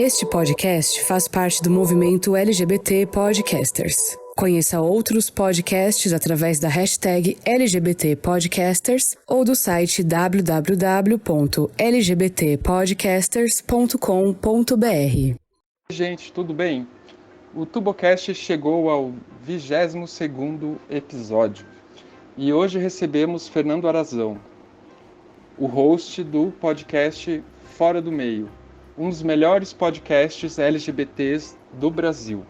Este podcast faz parte do movimento LGBT Podcasters. Conheça outros podcasts através da hashtag LGBT Podcasters ou do site www.lgbtpodcasters.com.br. Gente, tudo bem? O TuboCast chegou ao 22º episódio e hoje recebemos Fernando Arazão, o host do podcast Fora do Meio, um dos melhores podcasts LGBTs do Brasil.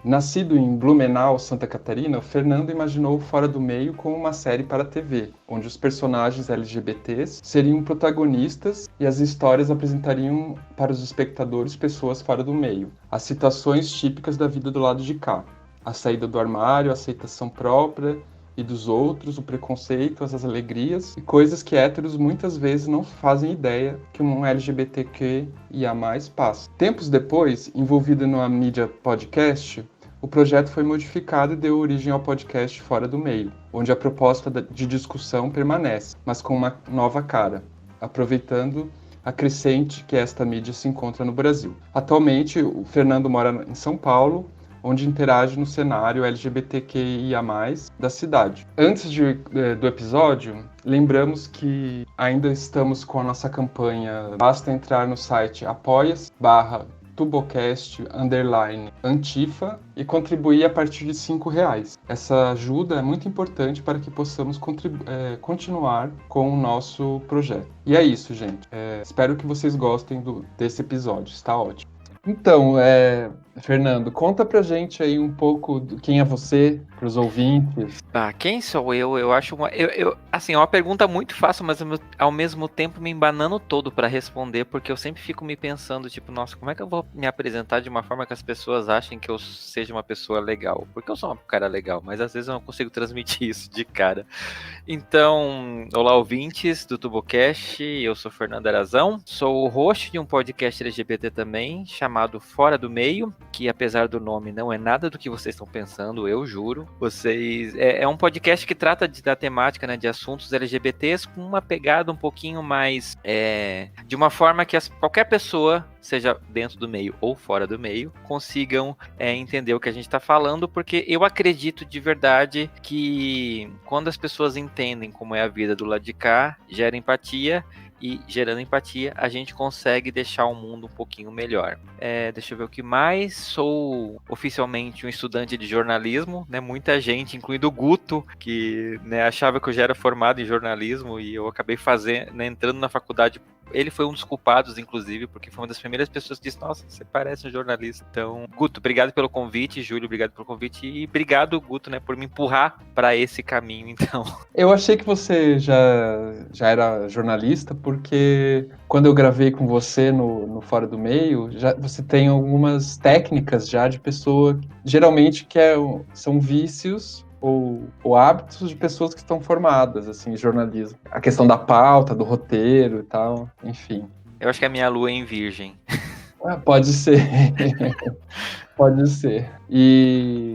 Nascido em Blumenau, Santa Catarina, o Fernando imaginou Fora do Meio como uma série para a TV, onde os personagens LGBTs seriam protagonistas e as histórias apresentariam para os espectadores pessoas fora do meio, as situações típicas da vida do lado de cá, a saída do armário, a aceitação própria e dos outros, o preconceito, as alegrias e coisas que héteros muitas vezes não fazem ideia que um LGBTQIA+ passa. Tempos depois, envolvido numa mídia podcast, o projeto foi modificado e deu origem ao podcast Fora do Meio, onde a proposta de discussão permanece, mas com uma nova cara, aproveitando a crescente que esta mídia se encontra no Brasil. Atualmente, o Fernando mora em São Paulo, onde interage no cenário LGBTQIA+, da cidade. Antes do episódio, lembramos que ainda estamos com a nossa campanha. Basta entrar no site apoia.se/tubocast_Antifa e contribuir a partir de R$5. Essa ajuda é muito importante para que possamos continuar com o nosso projeto. E é isso, gente. Espero que vocês gostem desse episódio. Está ótimo. Então, Fernando, conta pra gente aí um pouco quem é você, pros ouvintes. Quem sou eu? Eu acho assim, é uma pergunta muito fácil, mas ao mesmo tempo me embanando todo pra responder, porque eu sempre fico me pensando, tipo, nossa, como é que eu vou me apresentar de uma forma que as pessoas achem que eu seja uma pessoa legal? Porque eu sou um cara legal, mas às vezes eu não consigo transmitir isso de cara. Então, olá ouvintes do TuboCast, eu sou Fernando Arazão, sou o host de um podcast LGBT também, chamado Fora do Meio, que apesar do nome não é nada do que vocês estão pensando, eu juro. É um podcast que trata da temática, né, de assuntos LGBTs com uma pegada um pouquinho mais, de uma forma que qualquer pessoa, seja dentro do meio ou fora do meio, consigam entender o que a gente está falando, porque eu acredito de verdade que quando as pessoas entendem como é a vida do lado de cá, gera empatia, e gerando empatia, a gente consegue deixar o mundo um pouquinho melhor. Deixa eu ver o que mais. Sou oficialmente um estudante de jornalismo, né? Muita gente, incluindo o Guto, que, né, achava que eu já era formado em jornalismo e eu acabei entrando na faculdade. Ele foi um dos culpados, inclusive, porque foi uma das primeiras pessoas que disse: nossa, você parece um jornalista. Então, Guto, obrigado pelo convite. Júlio, obrigado pelo convite. E obrigado, Guto, né, por me empurrar para esse caminho, então. Eu achei que você já era jornalista, porque quando eu gravei com você no Fora do Meio, você tem algumas técnicas já de pessoa, geralmente são vícios ou hábitos de pessoas que estão formadas, assim, em jornalismo. A questão da pauta, do roteiro e tal, enfim. Eu acho que a minha lua é em virgem. Pode ser. Pode ser.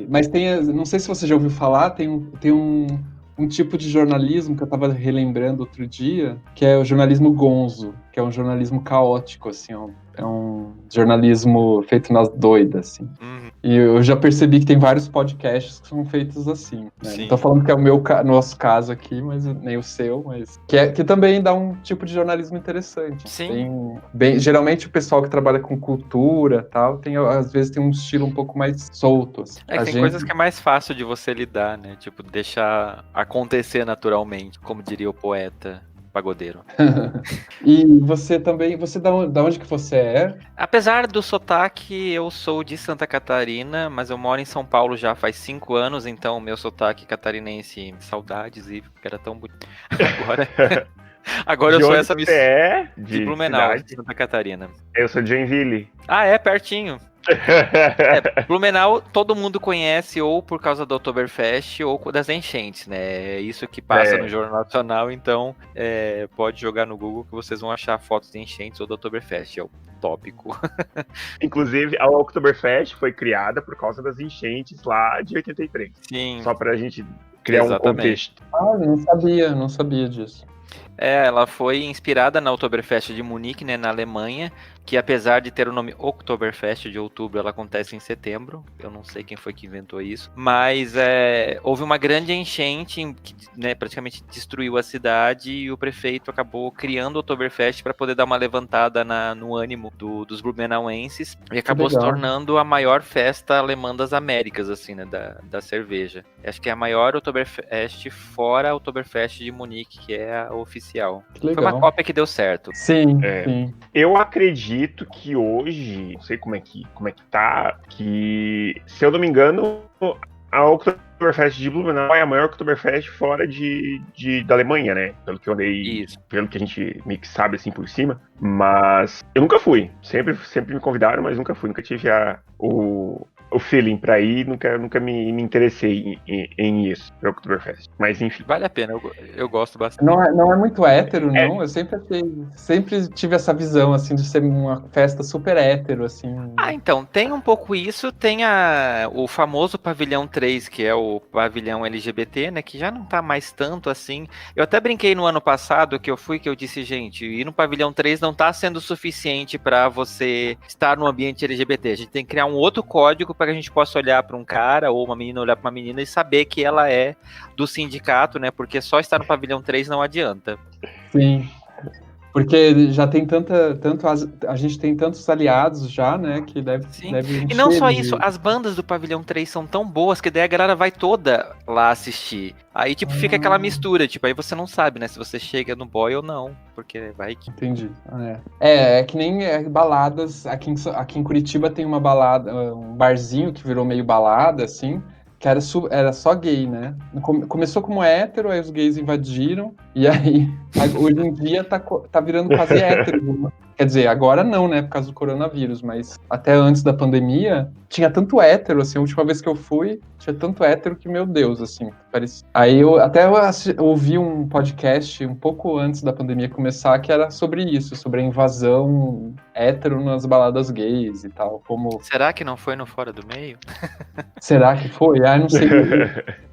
Mas não sei se você já ouviu falar, tem um tipo de jornalismo que eu estava relembrando outro dia, que é o jornalismo gonzo, que é um jornalismo caótico, assim, é um jornalismo feito nas doidas, assim. Uhum. E eu já percebi que tem vários podcasts que são feitos assim, né? Não tô falando que é o nosso caso aqui, mas nem o seu, mas que também dá um tipo de jornalismo interessante. Sim. Geralmente o pessoal que trabalha com cultura e tal, às vezes tem um estilo um pouco mais solto. Assim. Tem coisas que é mais fácil de você lidar, né? Tipo, deixar acontecer naturalmente, como diria o poeta pagodeiro. E você também, da onde que você é? Apesar do sotaque, eu sou de Santa Catarina, mas eu moro em São Paulo já faz 5 anos, então meu sotaque catarinense, saudades, e era tão bonito. Agora eu sou essa missão. De Blumenau, de Santa Catarina. Eu sou de Joinville. Pertinho. Blumenau todo mundo conhece ou por causa do Oktoberfest ou das enchentes, né? É isso que passa no Jornal Nacional, então pode jogar no Google que vocês vão achar fotos de enchentes ou do Oktoberfest, é o tópico. Inclusive, a Oktoberfest foi criada por causa das enchentes lá de 83. Sim. Só pra gente criar um contexto. Não sabia disso. Ela foi inspirada na Oktoberfest de Munique, né, na Alemanha, que apesar de ter o nome Oktoberfest de outubro, ela acontece em setembro. Eu não sei quem foi que inventou isso, mas houve uma grande enchente que, né, praticamente destruiu a cidade e o prefeito acabou criando o Oktoberfest para poder dar uma levantada no ânimo dos blumenauenses e acabou se tornando a maior festa alemã das Américas, assim, né, da cerveja. Acho que é a maior Oktoberfest fora a Oktoberfest de Munique, que é a oficial. Foi uma cópia que deu certo. Sim. Eu acredito que hoje, não sei como é que tá, que, se eu não me engano, a Oktoberfest de Blumenau é a maior Oktoberfest fora da Alemanha, né? Pelo que eu andei, pelo que a gente meio que sabe assim por cima. Mas eu nunca fui. Sempre me convidaram, mas nunca fui. Nunca tive o feeling pra ir, nunca me interessei em isso, pra Oktoberfest. Mas enfim. Vale a pena, eu gosto bastante. Não é muito hétero, não. Eu sempre tive essa visão, assim, de ser uma festa super hétero, assim. Então, tem um pouco isso, tem o famoso pavilhão 3, que é o pavilhão LGBT, né, que já não tá mais tanto assim. Eu até brinquei no ano passado que eu disse, gente, ir no pavilhão 3 não tá sendo suficiente pra você estar no ambiente LGBT. A gente tem que criar um outro código para que a gente possa olhar para um cara ou uma menina olhar para uma menina e saber que ela é do sindicato, né? Porque só estar no pavilhão 3 não adianta. Sim. Porque já tem a gente tem tantos aliados já, né, que deve e não só isso, as bandas do Pavilhão 3 são tão boas que daí a galera vai toda lá assistir. Aí, tipo, fica aquela mistura, tipo, aí você não sabe, né, se você chega no boy ou não, porque vai que... Entendi. É que nem baladas, aqui em Curitiba tem uma balada, um barzinho que virou meio balada, assim, que era só gay, né? Começou como hétero, aí os gays invadiram, e aí hoje em dia tá virando quase hétero. Quer dizer, agora não, né, por causa do coronavírus, mas até antes da pandemia, tinha tanto hétero, assim, a última vez que eu fui, tinha tanto hétero que, meu Deus, assim, parecia... Aí eu ouvi um podcast um pouco antes da pandemia começar, que era sobre isso, sobre a invasão hétero nas baladas gays e tal, como... Será que não foi no Fora do Meio? Será que foi? Não sei.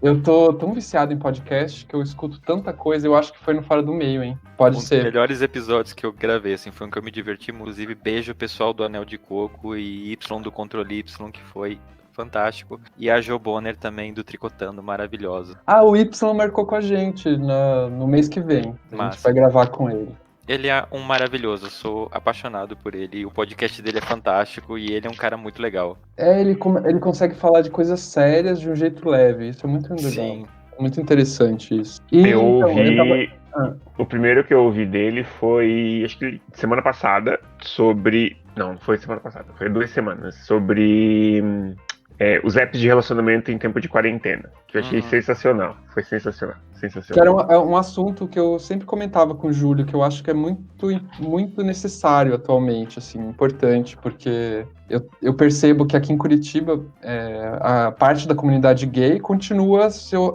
Eu tô tão viciado em podcast que eu escuto tanta coisa, eu acho que foi no Fora do Meio, hein? Pode ser. Um dos melhores episódios que eu gravei, assim, foi um que eu me diverti, inclusive, beijo o pessoal do Anel de Coco e Y do Controle Y, que foi fantástico. E a Jo Bonner também, do Tricotando, maravilhosa. O Y marcou com a gente no mês que vem. A gente vai gravar com ele. Ele é um maravilhoso, eu sou apaixonado por ele. O podcast dele é fantástico e ele é um cara muito legal. Ele consegue falar de coisas sérias de um jeito leve. Isso é muito legal. Sim. É muito interessante isso. O primeiro que eu ouvi dele foi, acho que semana passada, sobre... Não foi semana passada, foi 2 semanas. Sobre os apps de relacionamento em tempo de quarentena. Que eu achei sensacional. Foi sensacional. Que era um assunto que eu sempre comentava com o Júlio, que eu acho que é muito, muito necessário atualmente, assim, importante, porque eu percebo que aqui em Curitiba, a parte da comunidade gay continua a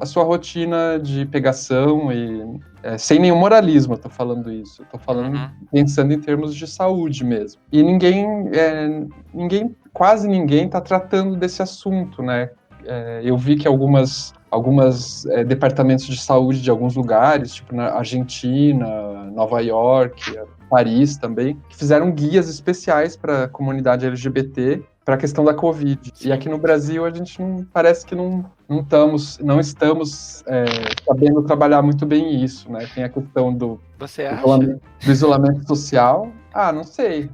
sua rotina de pegação e sem nenhum moralismo, eu tô falando isso. Eu tô falando, pensando em termos de saúde mesmo. E quase ninguém tá tratando desse assunto, né? Eu vi que algumas departamentos de saúde de alguns lugares, tipo na Argentina, Nova York, Paris também, que fizeram guias especiais para a comunidade LGBT para a questão da Covid. Sim. E aqui no Brasil a gente parece que não estamos sabendo trabalhar muito bem isso, né? Tem a questão do isolamento social. Não sei.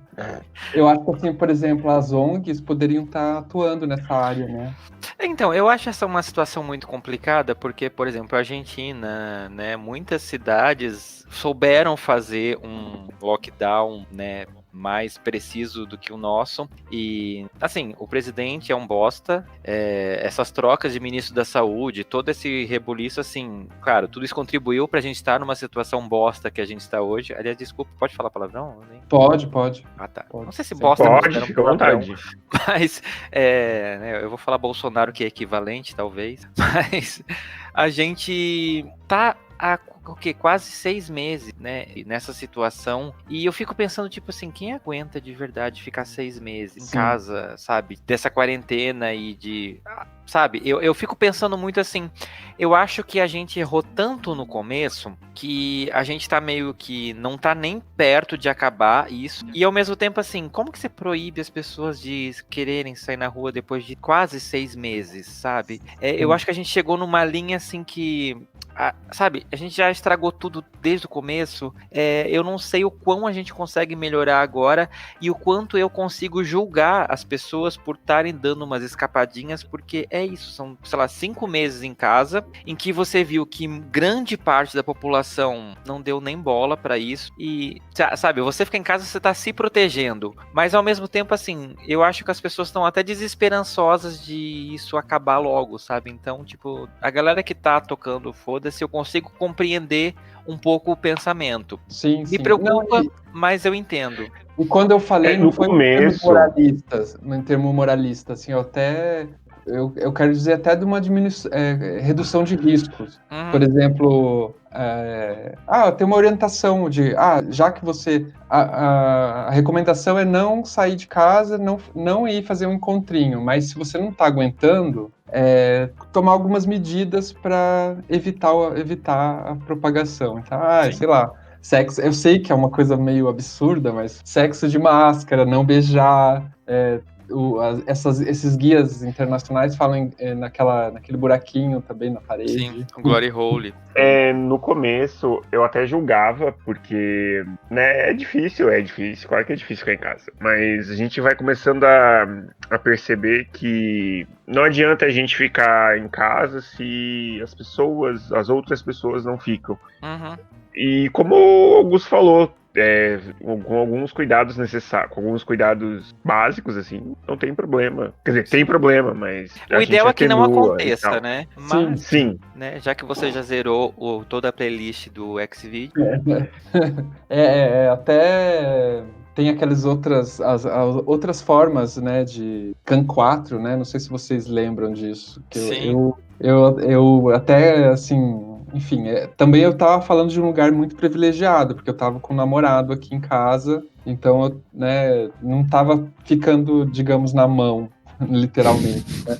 Eu acho que, assim, por exemplo, as ONGs poderiam estar atuando nessa área, né? Então, eu acho essa uma situação muito complicada, porque, por exemplo, a Argentina, né, muitas cidades souberam fazer um lockdown, né, mais preciso do que o nosso, e assim, o presidente é um bosta, essas trocas de ministro da saúde, todo esse rebuliço, assim, claro, tudo isso contribuiu pra gente estar numa situação bosta que a gente está hoje. Aliás, desculpa, pode falar palavrão? Pode. Tá. Pode. Não sei se bosta pode, fica à vontade. Mas, né, eu vou falar Bolsonaro, que é equivalente, talvez, mas a gente tá há quase 6 meses, né, nessa situação, e eu fico pensando, tipo assim, quem aguenta de verdade ficar 6 meses em casa, sabe, dessa quarentena e de... Sabe, eu fico pensando muito assim, eu acho que a gente errou tanto no começo que a gente tá meio que não tá nem perto de acabar isso. E ao mesmo tempo, assim, como que você proíbe as pessoas de quererem sair na rua depois de quase 6 meses, sabe? Eu acho que a gente chegou numa linha assim que... sabe, a gente já estragou tudo desde o começo. Eu não sei o quão a gente consegue melhorar agora e o quanto eu consigo julgar as pessoas por estarem dando umas escapadinhas, porque é isso, são, sei lá, 5 meses em casa, em que você viu que grande parte da população não deu nem bola pra isso, e, sabe, você fica em casa, você tá se protegendo, mas ao mesmo tempo, assim, eu acho que as pessoas estão até desesperançosas de isso acabar logo, sabe, então, tipo, a galera que tá tocando foda-se, eu consigo compreender um pouco o pensamento. Sim, Me preocupa, mas eu entendo. E quando eu falei, não no foi começo... em termo moralista, assim, eu quero dizer até de uma redução de riscos. Por exemplo, tem uma orientação de, já que você... A recomendação é não sair de casa, não ir fazer um encontrinho, mas se você não está aguentando, tomar algumas medidas para evitar a propagação. Então, sei lá, sexo, eu sei que é uma coisa meio absurda, mas sexo de máscara, não beijar, esses guias internacionais falam naquele buraquinho também na parede. Sim, Glory Hole. No começo, eu até julgava, porque, né, é difícil, claro que é difícil ficar em casa. Mas a gente vai começando a perceber que não adianta a gente ficar em casa se as outras pessoas não ficam. E como o Augusto falou, com alguns cuidados necessários, com alguns cuidados básicos, assim, não tem problema. Quer dizer, tem problema, mas... O ideal é que não aconteça, né? Mas, sim. Né, já que você já zerou toda a playlist do Xvideo. Até... Tem aquelas as outras formas, né, de CAN 4, né? Não sei se vocês lembram disso. Eu até, assim... Enfim, também eu tava falando de um lugar muito privilegiado, porque eu tava com um namorado aqui em casa, então eu, né, não tava ficando, digamos, na mão, literalmente, né?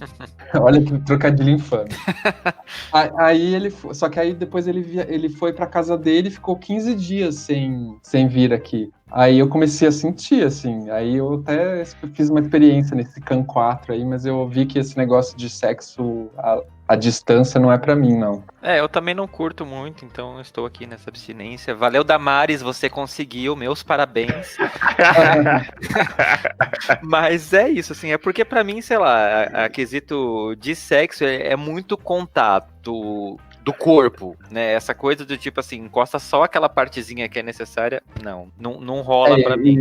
Olha que trocadilho infame. Só que aí depois ele foi pra casa dele e ficou 15 dias sem vir aqui. Aí eu comecei a sentir, assim, aí eu até fiz uma experiência nesse CAN 4 aí, mas eu vi que esse negócio de sexo à distância não é pra mim, não. Eu também não curto muito, então eu estou aqui nessa abstinência. Valeu, Damares, você conseguiu, meus parabéns. Mas é isso, assim, é porque pra mim, sei lá, a quesito de sexo é muito contato do corpo, né? Essa coisa do tipo assim, encosta só aquela partezinha que é necessária, não rola pra mim.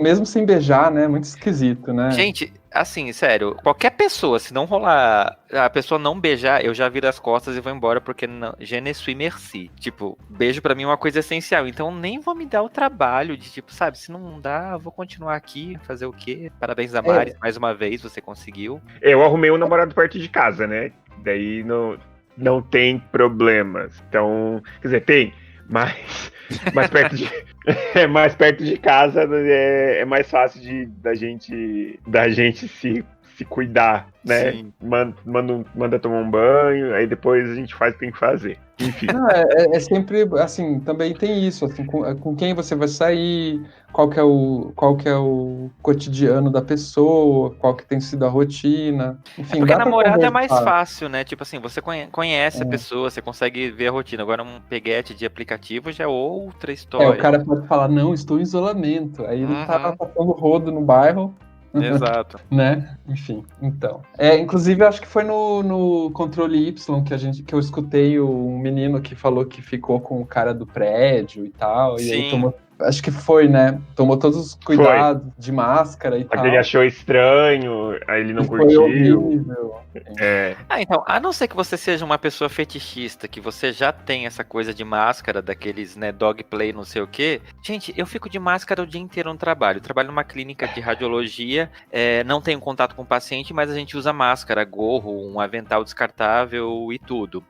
Mesmo sem beijar, né? Muito esquisito, né? Gente, assim, sério, qualquer pessoa, se não rolar, a pessoa não beijar, eu já viro as costas e vou embora, porque je ne suis merci. Tipo, beijo pra mim é uma coisa essencial, então nem vou me dar o trabalho de, tipo, sabe, se não dá, vou continuar aqui, fazer o quê? Parabéns, Damares, mais uma vez, você conseguiu. Eu arrumei um namorado perto de casa, né? Daí não tem problemas. Então, quer dizer, tem, mas mais perto de casa é mais fácil da gente se cuidar, né? Sim. Manda tomar um banho, aí depois a gente faz o que tem que fazer. Enfim. É sempre, assim, também tem isso, assim, com quem você vai sair, qual que é o cotidiano da pessoa, qual que tem sido a rotina. Enfim, porque dá pra namorado é conversar. mais fácil, né? Tipo assim, você conhece a pessoa, você consegue ver a rotina. Agora um peguete de aplicativo já é outra história. O cara pode falar, não, estou em isolamento. Aí ele tá passando rodo no bairro. Exato. Né? Enfim, então. Inclusive, acho que foi no Controle Y que eu escutei um menino que falou que ficou com o cara do prédio e tal. Sim. E aí acho que foi, né? Tomou todos os cuidados de máscara e Mas tal. ele achou estranho, aí ele não E foi curtiu. horrível. É, Então, a não ser que você seja uma pessoa fetichista, que você já tem essa coisa de máscara, daqueles, né, dog play, não sei o quê. Gente, eu fico de máscara o dia inteiro no trabalho. Eu trabalho numa clínica de radiologia, não tenho contato com o paciente, mas a gente usa máscara, gorro, um avental descartável e tudo.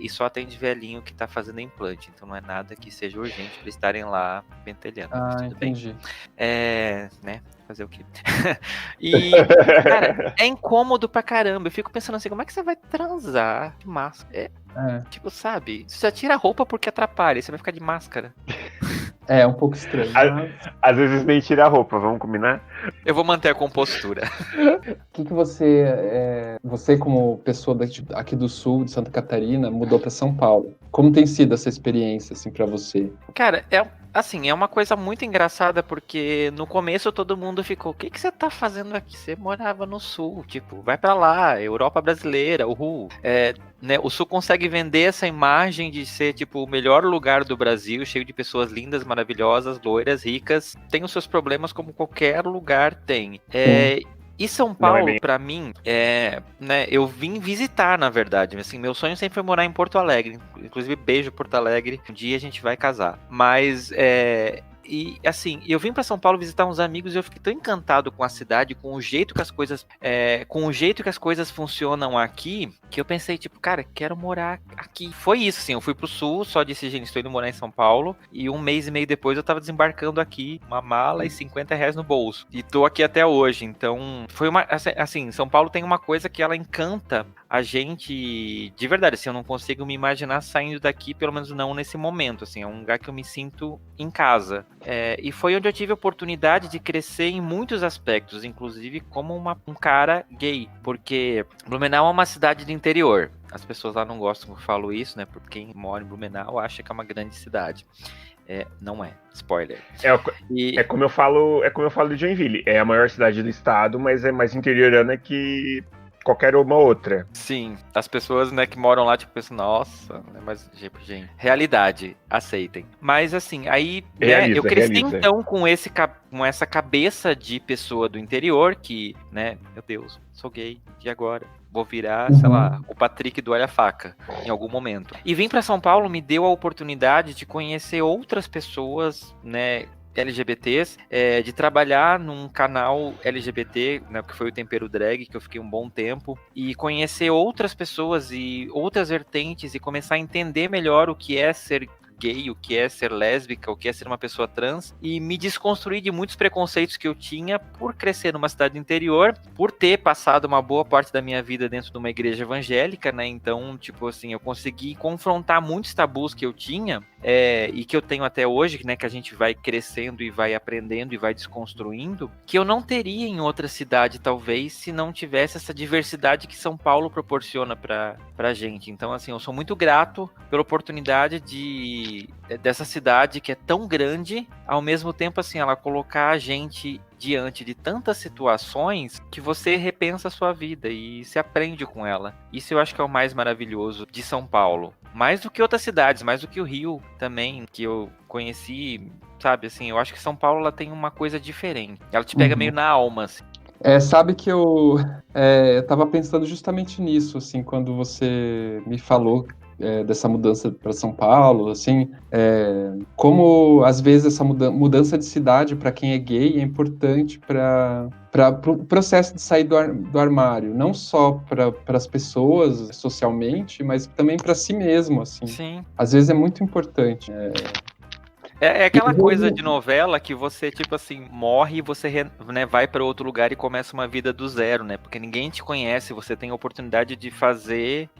E só atende velhinho que tá fazendo implante, então não é nada que seja urgente pra estarem lá pentelhando. Mas tudo Entendi. bem. Né? Fazer o quê? E, cara, é incômodo pra caramba. Eu fico pensando assim, como é que você vai transar de máscara? Tipo, sabe? Você já tira a roupa porque atrapalha, você vai ficar de máscara. É um pouco estranho. Às vezes nem tira a roupa, vamos combinar? Eu vou manter a compostura. O que você como pessoa aqui do sul, de Santa Catarina, mudou para São Paulo? Como tem sido essa experiência, assim, para você? Cara, é uma coisa muito engraçada, porque no começo todo mundo ficou, o que você tá fazendo aqui? Você morava no sul, tipo, vai pra lá, Europa brasileira, uhul. Né, o sul consegue vender essa imagem de ser, tipo, o melhor lugar do Brasil, cheio de pessoas lindas, maravilhosas, loiras, ricas. Tem os seus problemas como qualquer lugar tem. E São Paulo, pra mim, né, eu vim visitar, na verdade. Assim, meu sonho sempre foi morar em Porto Alegre. Inclusive, beijo Porto Alegre. Um dia a gente vai casar. Mas, e assim, eu vim pra São Paulo visitar uns amigos e eu fiquei tão encantado com a cidade, com o jeito que as coisas funcionam aqui, que eu pensei, tipo, cara, quero morar aqui. Foi isso, assim, eu fui pro sul, só disse, gente, estou indo morar em São Paulo, e um mês e meio depois eu tava desembarcando aqui, uma mala e R$50 no bolso. E tô aqui até hoje, então, foi uma, assim, São Paulo tem uma coisa que ela encanta a gente, de verdade, assim, eu não consigo me imaginar saindo daqui, pelo menos não nesse momento, assim, é um lugar que eu me sinto em casa. E foi onde eu tive a oportunidade de crescer em muitos aspectos, inclusive como um cara gay, porque Blumenau é uma cidade de interior. As pessoas lá não gostam que eu falo isso, né? Porque quem mora em Blumenau acha que é uma grande cidade. Não é, spoiler. É como eu falo de Joinville. É a maior cidade do estado, mas é mais interiorana que qualquer uma outra. Sim, as pessoas, né, que moram lá, tipo, pensam, nossa, né, mas, gente, realidade, aceitem. Mas, assim, aí, né, eu cresci, então, com essa cabeça de pessoa do interior, que, né, meu Deus, sou gay, e agora? Vou virar, sei lá, o Patrick do Olha Faca, em algum momento. E vim pra São Paulo me deu a oportunidade de conhecer outras pessoas, né, LGBTs, de trabalhar num canal LGBT, né, que foi o Tempero Drag, que eu fiquei um bom tempo, e conhecer outras pessoas e outras vertentes e começar a entender melhor o que é ser gay, o que é ser lésbica, o que é ser uma pessoa trans, e me desconstruir de muitos preconceitos que eu tinha por crescer numa cidade interior, por ter passado uma boa parte da minha vida dentro de uma igreja evangélica, né, então, tipo assim, eu consegui confrontar muitos tabus que eu tinha, e que eu tenho até hoje, né, que a gente vai crescendo e vai aprendendo e vai desconstruindo, que eu não teria em outra cidade, talvez, se não tivesse essa diversidade que São Paulo proporciona pra gente. Então, assim, eu sou muito grato pela oportunidade dessa cidade que é tão grande, ao mesmo tempo, assim, ela colocar a gente diante de tantas situações que você repensa a sua vida e se aprende com ela. Isso eu acho que é o mais maravilhoso de São Paulo. Mais do que outras cidades, mais do que o Rio também, que eu conheci, sabe, assim, eu acho que São Paulo ela tem uma coisa diferente. Ela te pega meio na alma, assim. Sabe que eu tava pensando justamente nisso, assim, quando você me falou dessa mudança para São Paulo, assim, como às vezes essa mudança de cidade para quem é gay é importante para o processo de sair do armário, não só para as pessoas socialmente, mas também para si mesmo, assim. Sim. Às vezes é muito importante. É aquela coisa de novela que você, tipo assim, morre e você, né, vai para outro lugar e começa uma vida do zero, né? Porque ninguém te conhece, você tem a oportunidade de fazer...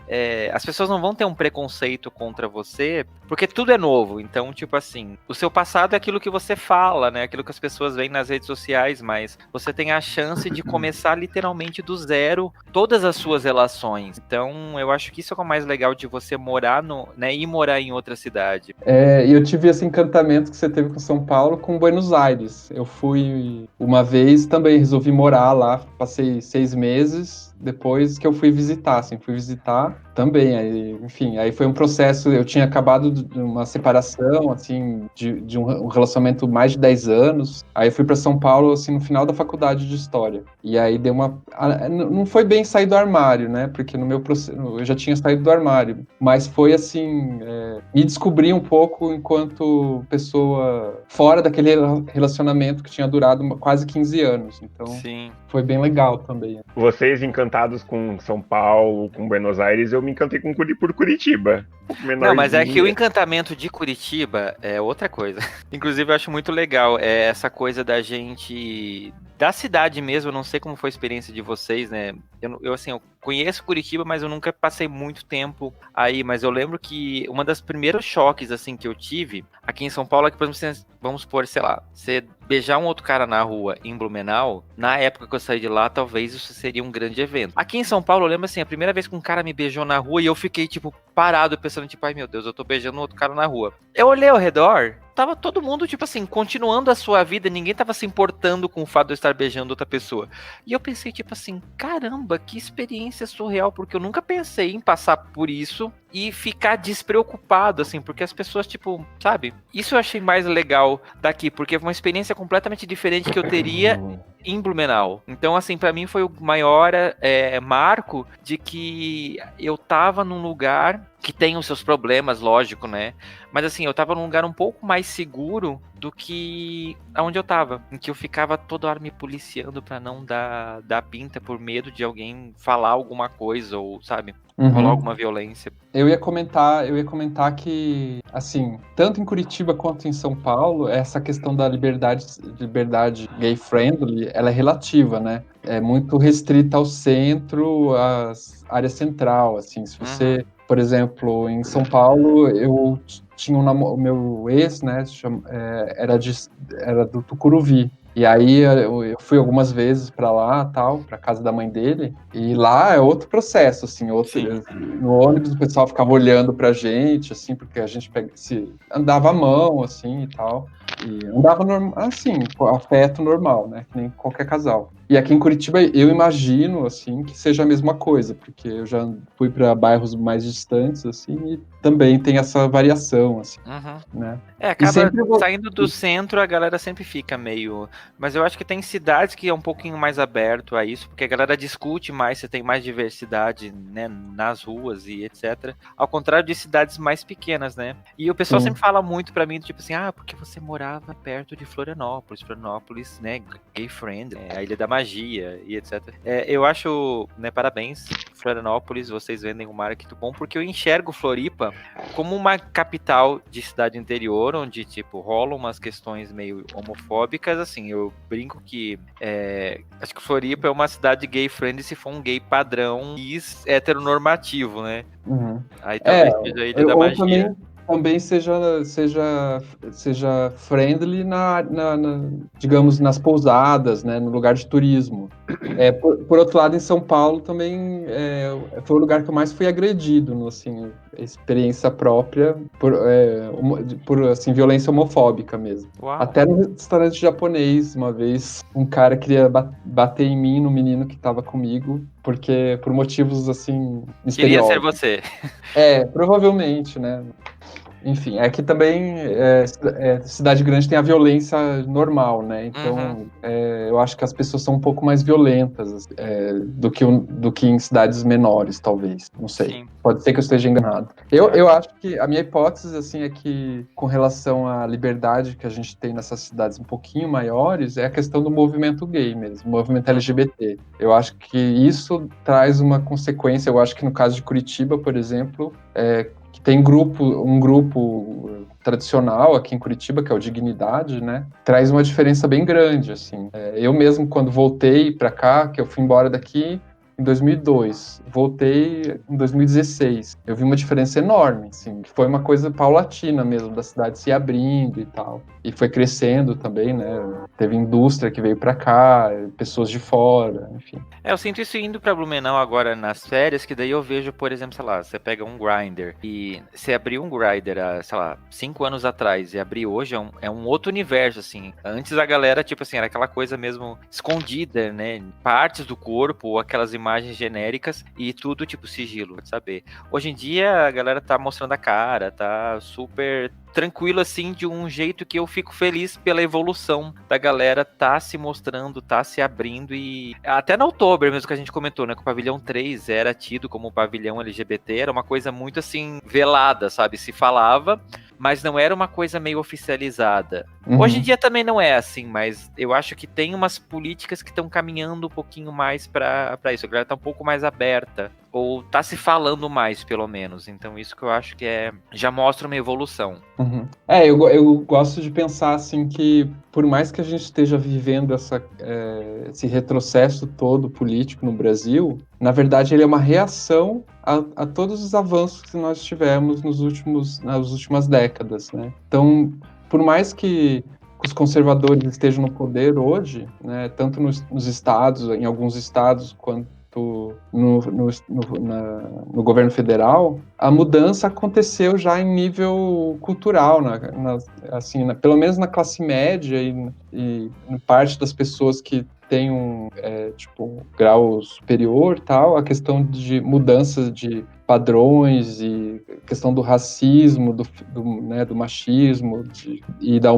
as pessoas não vão ter um preconceito contra você, porque tudo é novo. Então, tipo assim, o seu passado é aquilo que você fala, né? Aquilo que as pessoas veem nas redes sociais, mas você tem a chance de começar literalmente do zero todas as suas relações. Então, eu acho que isso é o mais legal de você morar ir morar em outra cidade. E eu tive esse encantamento que você teve com São Paulo com Buenos Aires. Eu fui uma vez também, resolvi morar lá, passei 6 meses depois que eu fui visitar, também, aí, enfim, aí foi um processo, eu tinha acabado de uma separação, assim, de um relacionamento mais de 10 anos, aí eu fui para São Paulo, assim, no final da faculdade de História, e aí deu não foi bem sair do armário, né, porque no meu processo, eu já tinha saído do armário, mas foi, assim, me descobrir um pouco enquanto pessoa fora daquele relacionamento que tinha durado quase 15 anos, então Sim. foi bem legal também. Vocês encantados com São Paulo, com Buenos Aires, eu me encantei por Curitiba. Não, mas é que o encantamento de Curitiba é outra coisa. Inclusive, eu acho muito legal essa coisa da gente... Da cidade mesmo, eu não sei como foi a experiência de vocês, né? Eu conheço Curitiba, mas eu nunca passei muito tempo aí. Mas eu lembro que uma das primeiros choques, assim, que eu tive aqui em São Paulo é que, por exemplo, vamos supor, sei lá, você beijar um outro cara na rua em Blumenau, na época que eu saí de lá, talvez isso seria um grande evento. Aqui em São Paulo, eu lembro, assim, a primeira vez que um cara me beijou na rua e eu fiquei, tipo, parado, pensando, tipo, ai meu Deus, eu tô beijando um outro cara na rua. Eu olhei ao redor, tava todo mundo, tipo assim, continuando a sua vida, ninguém tava se importando com o fato de eu estar beijando outra pessoa. E eu pensei, tipo assim, caramba, que experiência surreal, porque eu nunca pensei em passar por isso e ficar despreocupado, assim, porque as pessoas, tipo, sabe? Isso eu achei mais legal daqui, porque foi uma experiência completamente diferente que eu teria em Blumenau. Então, assim, pra mim foi o maior marco de que eu tava num lugar que tem os seus problemas, lógico, né? Mas assim, eu tava num lugar um pouco mais seguro do que aonde eu tava, em que eu ficava toda hora me policiando pra não dar pinta por medo de alguém falar alguma coisa ou, sabe, rolar alguma violência. Eu ia comentar que, assim, tanto em Curitiba quanto em São Paulo, essa questão da liberdade gay-friendly, ela é relativa, né? É muito restrita ao centro, à área central, assim. Se você, por exemplo, em São Paulo, eu tinha o meu ex, né, era do Tucuruvi. E aí eu fui algumas vezes para lá, tal, para casa da mãe dele, e lá é outro processo, assim, no ônibus o pessoal ficava olhando pra gente, assim, porque a gente andava a mão, assim, e tal, e andava assim, afeto normal, né, que nem qualquer casal. E aqui em Curitiba eu imagino, assim, que seja a mesma coisa, porque eu já fui para bairros mais distantes, assim, e também tem essa variação, assim, né. Acaba saindo do centro, a galera sempre fica meio... Mas eu acho que tem cidades que é um pouquinho mais aberto a isso, porque a galera discute mais, você tem mais diversidade, né, nas ruas e etc. Ao contrário de cidades mais pequenas, né? E o pessoal sempre fala muito pra mim, tipo assim, porque você morava perto de Florianópolis, né, gay friend, a Ilha da Magia e etc. Eu acho, né, parabéns, Florianópolis, vocês vendem um marketing bom, porque eu enxergo Floripa como uma capital de cidade interior, onde, tipo, rolam umas questões meio homofóbicas, assim, eu brinco que acho que Floripa é uma cidade gay-friendly se for um gay padrão e heteronormativo, né? Aí talvez seja a Ilha da Magia. Também seja friendly digamos, nas pousadas, né, no lugar de turismo. Por outro lado, em São Paulo também foi o lugar que eu mais fui agredido, assim, experiência própria por assim, violência homofóbica mesmo. Uau. Até no restaurante japonês, uma vez, um cara queria bater em mim, no menino que estava comigo, porque por motivos assim Queria misteriosos. ser você. Provavelmente, né? Enfim, aqui também cidade grande tem a violência normal, né? Então, eu acho que as pessoas são um pouco mais violentas do que em cidades menores, talvez. Não sei. Sim. Pode ser que eu esteja enganado. Eu acho que a minha hipótese, assim, é que com relação à liberdade que a gente tem nessas cidades um pouquinho maiores, é a questão do movimento gay mesmo, o movimento LGBT. Eu acho que isso traz uma consequência. Eu acho que no caso de Curitiba, por exemplo, que tem um grupo tradicional aqui em Curitiba, que é o Dignidade, né? Traz uma diferença bem grande, assim. Eu mesmo, quando voltei para cá, que eu fui embora daqui em 2002, voltei em 2016. Eu vi uma diferença enorme, assim, que foi uma coisa paulatina mesmo, da cidade se abrindo e tal. E foi crescendo também, né? Teve indústria que veio pra cá, pessoas de fora, enfim. Eu sinto isso indo pra Blumenau agora nas férias, que daí eu vejo, por exemplo, sei lá, você pega um Grindr e você abriu um Grindr há, sei lá, 5 anos atrás e abrir hoje é um outro universo, assim. Antes a galera, tipo assim, era aquela coisa mesmo escondida, né? Partes do corpo ou aquelas imagens imagens genéricas e tudo tipo sigilo, saber. Hoje em dia a galera tá mostrando a cara, tá super tranquilo assim, de um jeito que eu fico feliz pela evolução da galera tá se mostrando, tá se abrindo e até na Outubro mesmo que a gente comentou, né, que o Pavilhão 3 era tido como o pavilhão LGBT, era uma coisa muito assim, velada, sabe, se falava, mas não era uma coisa meio oficializada. Hoje em dia também não é assim, mas eu acho que tem umas políticas que estão caminhando um pouquinho mais pra isso, a galera tá um pouco mais aberta, ou tá se falando mais, pelo menos, então isso que eu acho que já mostra uma evolução. Eu gosto de pensar assim que por mais que a gente esteja vivendo esse retrocesso todo político no Brasil, na verdade ele é uma reação a todos os avanços que nós tivemos nas últimas décadas, né? Então, por mais que os conservadores estejam no poder hoje, né, tanto nos estados, em alguns estados, quanto no governo federal, a mudança aconteceu já em nível cultural, pelo menos na classe média e parte das pessoas que tem um grau superior, tal, a questão de mudança de padrões e questão do racismo, do machismo e da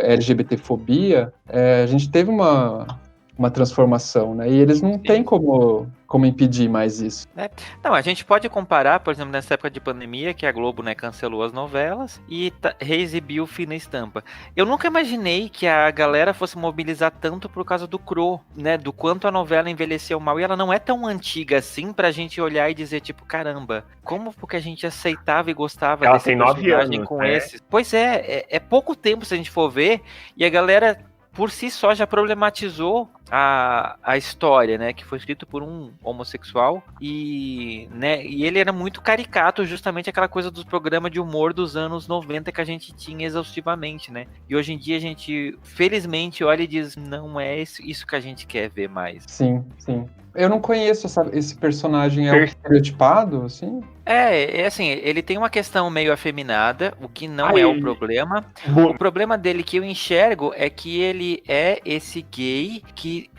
LGBTfobia, a gente teve uma transformação, né? E eles não têm como impedir mais isso. Não, a gente pode comparar, por exemplo, nessa época de pandemia, que a Globo, né, cancelou as novelas e reexibiu Fina Estampa. Eu nunca imaginei que a galera fosse mobilizar tanto por causa do Cro, né, do quanto a novela envelheceu mal, e ela não é tão antiga assim pra gente olhar e dizer, tipo, caramba, como porque a gente aceitava e gostava ela desse tem 9 personagem anos, com né? esses? Pois é pouco tempo se a gente for ver, e a galera por si só já problematizou a história, né, que foi escrito por um homossexual e ele era muito caricato, justamente aquela coisa dos programas de humor dos anos 90 que a gente tinha exaustivamente, né, e hoje em dia a gente felizmente olha e diz, não é isso que a gente quer ver mais. Sim. Eu não conheço esse personagem, é estereotipado, assim? É assim, ele tem uma questão meio afeminada, o que não é o problema. O problema dele que eu enxergo é que ele é esse gay que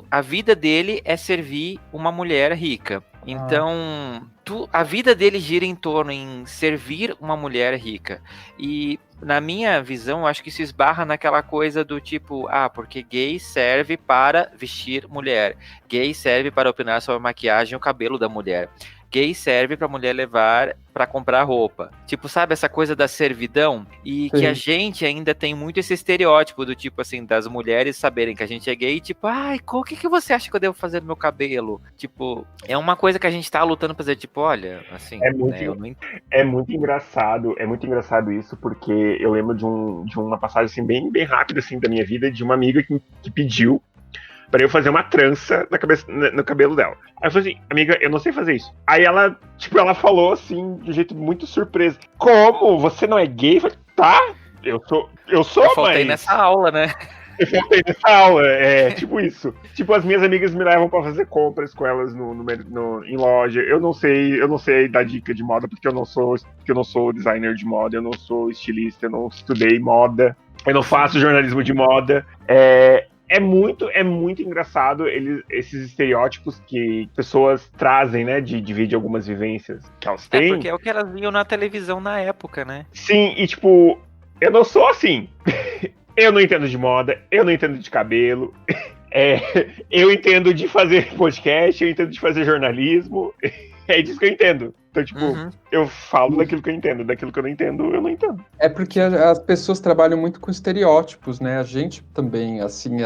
a vida dele é servir uma mulher rica. Então, a vida dele gira em torno em servir uma mulher rica. E, na minha visão, eu acho que isso esbarra naquela coisa do tipo, porque gay serve para vestir mulher. Gay serve para opinar sobre a maquiagem e o cabelo da mulher. Gay serve pra mulher levar pra comprar roupa. Tipo, sabe essa coisa da servidão? E Sim. que a gente ainda tem muito esse estereótipo do tipo assim, das mulheres saberem que a gente é gay, tipo, o que você acha que eu devo fazer no meu cabelo? Tipo, é uma coisa que a gente tá lutando pra dizer, tipo, olha, assim, é muito engraçado isso, porque eu lembro de uma passagem assim, bem, bem rápida assim, da minha vida, de uma amiga que pediu pra eu fazer uma trança no cabelo dela. Aí eu falei assim, amiga, eu não sei fazer isso. Aí ela falou assim, de um jeito muito surpreso. Como? Você não é gay? Eu falei, tá, eu sou, eu faltei nessa aula, né? Eu faltei nessa aula, tipo isso. Tipo, as minhas amigas me levam pra fazer compras com elas em loja. Eu não sei dar dica de moda, porque eu não sou designer de moda, eu não sou estilista, eu não estudei moda, eu não faço jornalismo de moda. É muito engraçado esses estereótipos que pessoas trazem, né, de dividir algumas vivências que elas têm. Porque é o que elas viam na televisão na época, né? Sim, e tipo, eu não sou assim. Eu não entendo de moda, eu não entendo de cabelo, eu entendo de fazer podcast, eu entendo de fazer jornalismo, é disso que eu entendo. Então, tipo, eu falo daquilo que eu entendo, daquilo que eu não entendo, eu não entendo. É porque as pessoas trabalham muito com estereótipos, né? A gente também, assim,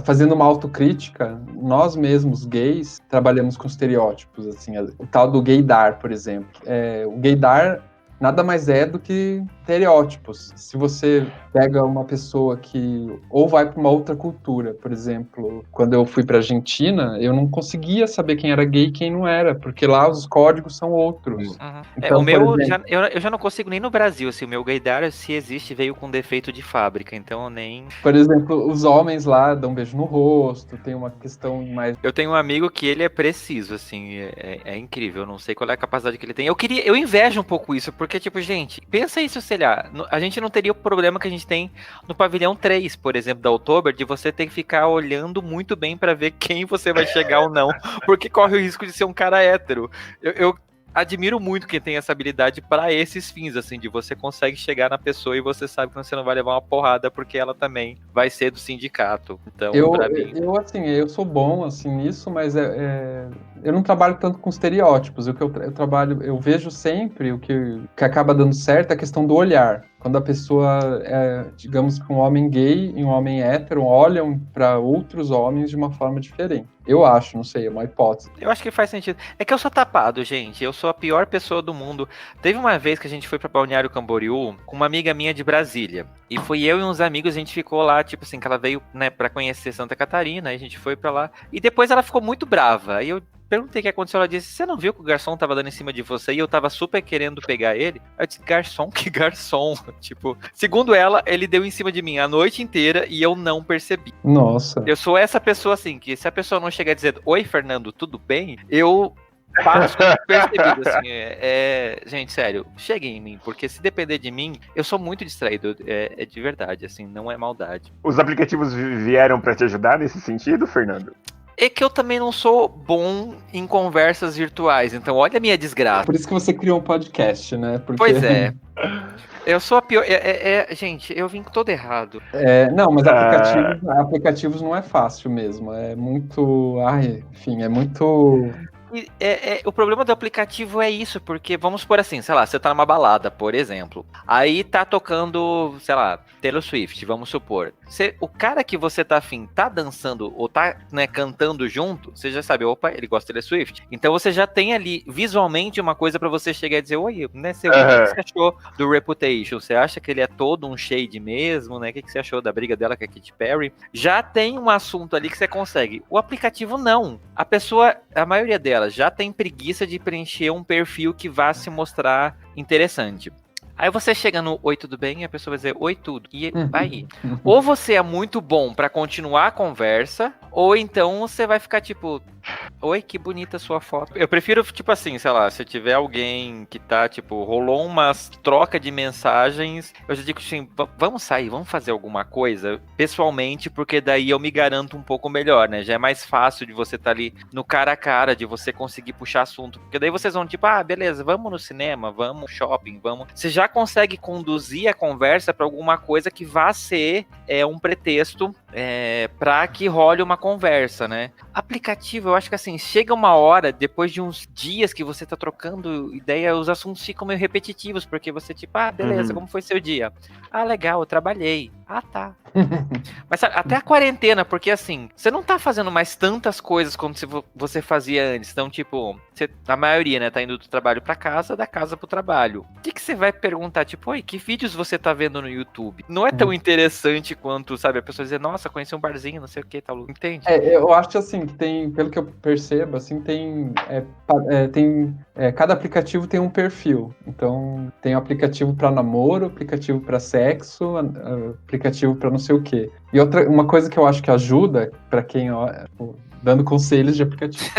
fazendo uma autocrítica, nós mesmos, gays, trabalhamos com estereótipos, assim, o tal do gaydar, por exemplo. O gaydar nada mais é do que estereótipos. Se você pega uma pessoa que ou vai para uma outra cultura, por exemplo, quando eu fui para Argentina, eu não conseguia saber quem era gay e quem não era, porque lá os códigos são outros. Então, o meu, eu já não consigo nem no Brasil, assim, o meu gaydar, se existe, veio com defeito de fábrica, então eu nem... Por exemplo, os homens lá dão um beijo no rosto, tem uma questão mais... Eu tenho um amigo que ele é preciso, assim, é incrível, eu não sei qual é a capacidade que ele tem. Eu invejo um pouco isso, porque Porque, tipo, gente, pensa isso, sei lá, a gente não teria o problema que a gente tem no pavilhão 3, por exemplo, da Oktober, de você ter que ficar olhando muito bem pra ver quem você vai chegar ou não, porque corre o risco de ser um cara hétero. Eu admiro muito quem tem essa habilidade pra esses fins, assim, de você consegue chegar na pessoa e você sabe que você não vai levar uma porrada porque ela também vai ser do sindicato. Então, pra mim... Eu sou bom, assim, nisso, mas eu não trabalho tanto com estereótipos. O que eu trabalho, eu vejo sempre o que acaba dando certo é a questão do olhar. Quando a pessoa digamos que um homem gay e um homem hétero olham para outros homens de uma forma diferente. Eu acho, não sei, é uma hipótese. Eu acho que faz sentido. É que eu sou tapado, gente. Eu sou a pior pessoa do mundo. Teve uma vez que a gente foi pra Balneário Camboriú com uma amiga minha de Brasília. E foi eu e uns amigos, a gente ficou lá, tipo assim, que ela veio, né, pra conhecer Santa Catarina. Aí a gente foi pra lá. E depois ela ficou muito brava. Aí eu perguntei o que aconteceu. Ela disse: você não viu que o garçom tava dando em cima de você e eu tava super querendo pegar ele? Eu disse: garçom? Que garçom? Tipo, segundo ela, ele deu em cima de mim a noite inteira e eu não percebi. Nossa. Eu sou essa pessoa assim, que se a pessoa não chegar a dizer: oi, Fernando, tudo bem? Eu passo percebido, assim, gente, sério, cheguem em mim, porque se depender de mim, eu sou muito distraído, é de verdade, assim, não é maldade. Os aplicativos vieram pra te ajudar nesse sentido, Fernando? É que eu também não sou bom em conversas virtuais, então olha a minha desgraça. Por isso que você criou um podcast, né? Porque... Pois é. Eu sou a pior. Gente, eu vim todo errado. Não, mas aplicativos não é fácil mesmo. É muito. Ai, enfim, é muito. O problema do aplicativo é isso, porque vamos supor assim, sei lá, você tá numa balada, por exemplo, aí tá tocando, sei lá, Taylor Swift, vamos supor. O cara que você tá afim tá dançando ou tá, né, cantando junto, você já sabe, opa, ele gosta de Taylor Swift. Então você já tem ali visualmente uma coisa pra você chegar e dizer: oi, né, o que você achou do Reputation? Você acha que ele é todo um shade mesmo, né? O que você achou da briga dela com a Katy Perry? Já tem um assunto ali que você consegue. O aplicativo não. A maioria delas já tem preguiça de preencher um perfil que vá se mostrar interessante. Aí você chega no oi, tudo bem? E a pessoa vai dizer: oi, tudo. E aí, ou você é muito bom pra continuar a conversa, ou então você vai ficar tipo: oi, que bonita sua foto. Eu prefiro, tipo assim, sei lá, se tiver alguém que tá, tipo, rolou umas troca de mensagens, eu já digo assim: vamos sair, vamos fazer alguma coisa pessoalmente, porque daí eu me garanto um pouco melhor, né? Já é mais fácil de você tá ali no cara a cara, de você conseguir puxar assunto. Porque daí vocês vão tipo: ah, beleza, vamos no cinema, vamos no shopping, vamos. Você já consegue conduzir a conversa pra alguma coisa que vá ser um pretexto pra que role uma conversa, né? Aplicativo, eu acho que assim, chega uma hora, depois de uns dias que você tá trocando ideia, os assuntos ficam meio repetitivos, porque você tipo: ah, beleza, como foi seu dia? Ah, legal, eu trabalhei. Ah, tá. Mas sabe, até a quarentena, porque assim, você não tá fazendo mais tantas coisas como você fazia antes. Então, tipo, a maioria, né, tá indo do trabalho pra casa, da casa pro trabalho. O que você vai perguntar? Tipo: oi, que vídeos você tá vendo no YouTube? Não é tão interessante quanto, sabe, a pessoa dizer: nossa, conheci um barzinho, não sei o que, tal, entende? Eu acho assim, que tem, pelo que eu percebo, assim, cada aplicativo tem um perfil. Então, tem aplicativo para namoro, aplicativo para sexo, aplicativo para não sei o quê. E uma coisa que eu acho que ajuda para quem, dando conselhos de aplicativo.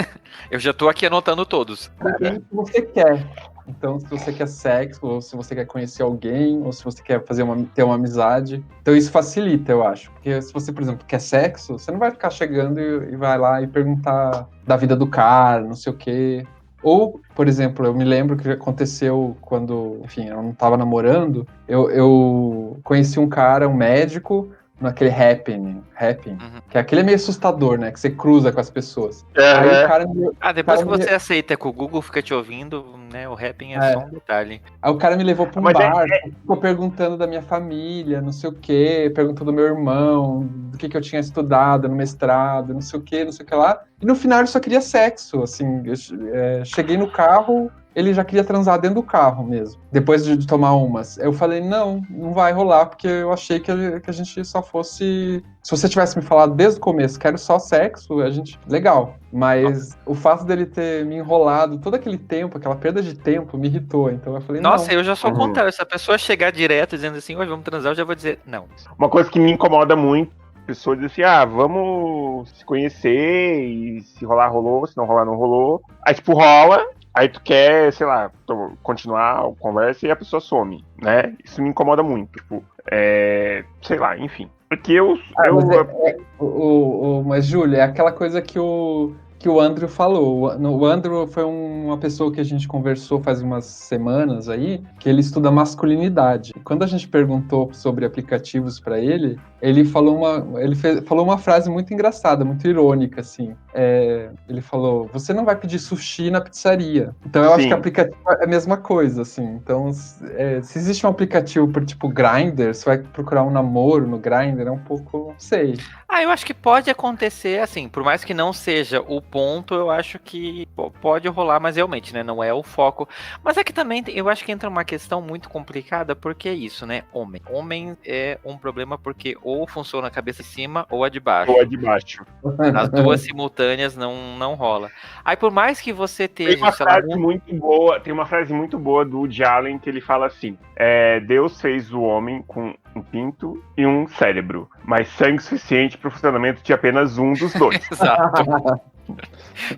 Eu já tô aqui anotando todos. Quem que você quer. Então, se você quer sexo, ou se você quer conhecer alguém, ou se você quer ter uma amizade. Então, isso facilita, eu acho. Porque se você, por exemplo, quer sexo, você não vai ficar chegando e vai lá e perguntar da vida do cara, não sei o quê. Ou, por exemplo, eu me lembro que aconteceu quando, enfim, eu não estava namorando, eu conheci um cara, um médico, naquele Happn, que aquele é meio assustador, né? Que você cruza com as pessoas. Aí o cara... depois que você aceita que o Google fica te ouvindo, né? O Happn é só um detalhe. Aí o cara me levou pra um bar, ficou perguntando da minha família, não sei o quê, perguntou do meu irmão, do que eu tinha estudado no mestrado, não sei o que lá. E no final ele só queria sexo, assim. Eu cheguei no carro, ele já queria transar dentro do carro mesmo, depois de tomar umas. Eu falei: não vai rolar, porque eu achei que a gente só fosse... Se você tivesse me falado desde o começo, quero só sexo, legal. Mas o fato dele ter me enrolado todo aquele tempo, aquela perda de tempo, me irritou. Então eu falei: nossa, não. Eu já sou o contrário. Se a pessoa chegar direto dizendo assim: hoje vamos transar, eu já vou dizer não. Uma coisa que me incomoda muito, pessoas dizem assim: vamos se conhecer, e se rolar, rolou, se não rolar, não rolou. Aí, tipo, rola, Aí tu quer, sei lá, continuar a conversa e a pessoa some, né? Isso me incomoda muito, tipo, sei lá, enfim. Porque Mas, Júlia, é aquela coisa que o Andrew falou. O Andrew foi uma pessoa que a gente conversou faz umas semanas aí, que ele estuda masculinidade. Quando a gente perguntou sobre aplicativos para ele, ele falou uma frase muito engraçada, muito irônica, assim. Ele falou, você não vai pedir sushi na pizzaria. Então eu acho que aplicativo é a mesma coisa, assim. Então, se existe um aplicativo por tipo Grindr, você vai procurar um namoro no Grindr, é um pouco, não sei. Eu acho que pode acontecer, assim, por mais que não seja o ponto, eu acho que pode rolar, mas realmente, né, não é o foco. Mas é que também, eu acho que entra uma questão muito complicada, porque é isso, né, Homem é um problema porque ou funciona a cabeça de cima ou a de baixo. Ou a de baixo. As duas simultâneas não rola. Aí por mais que você esteja... Tem uma frase muito boa do Woody Allen que ele fala assim, Deus fez o homem com um pinto e um cérebro, mas sangue suficiente para o funcionamento de apenas um dos dois. Exato.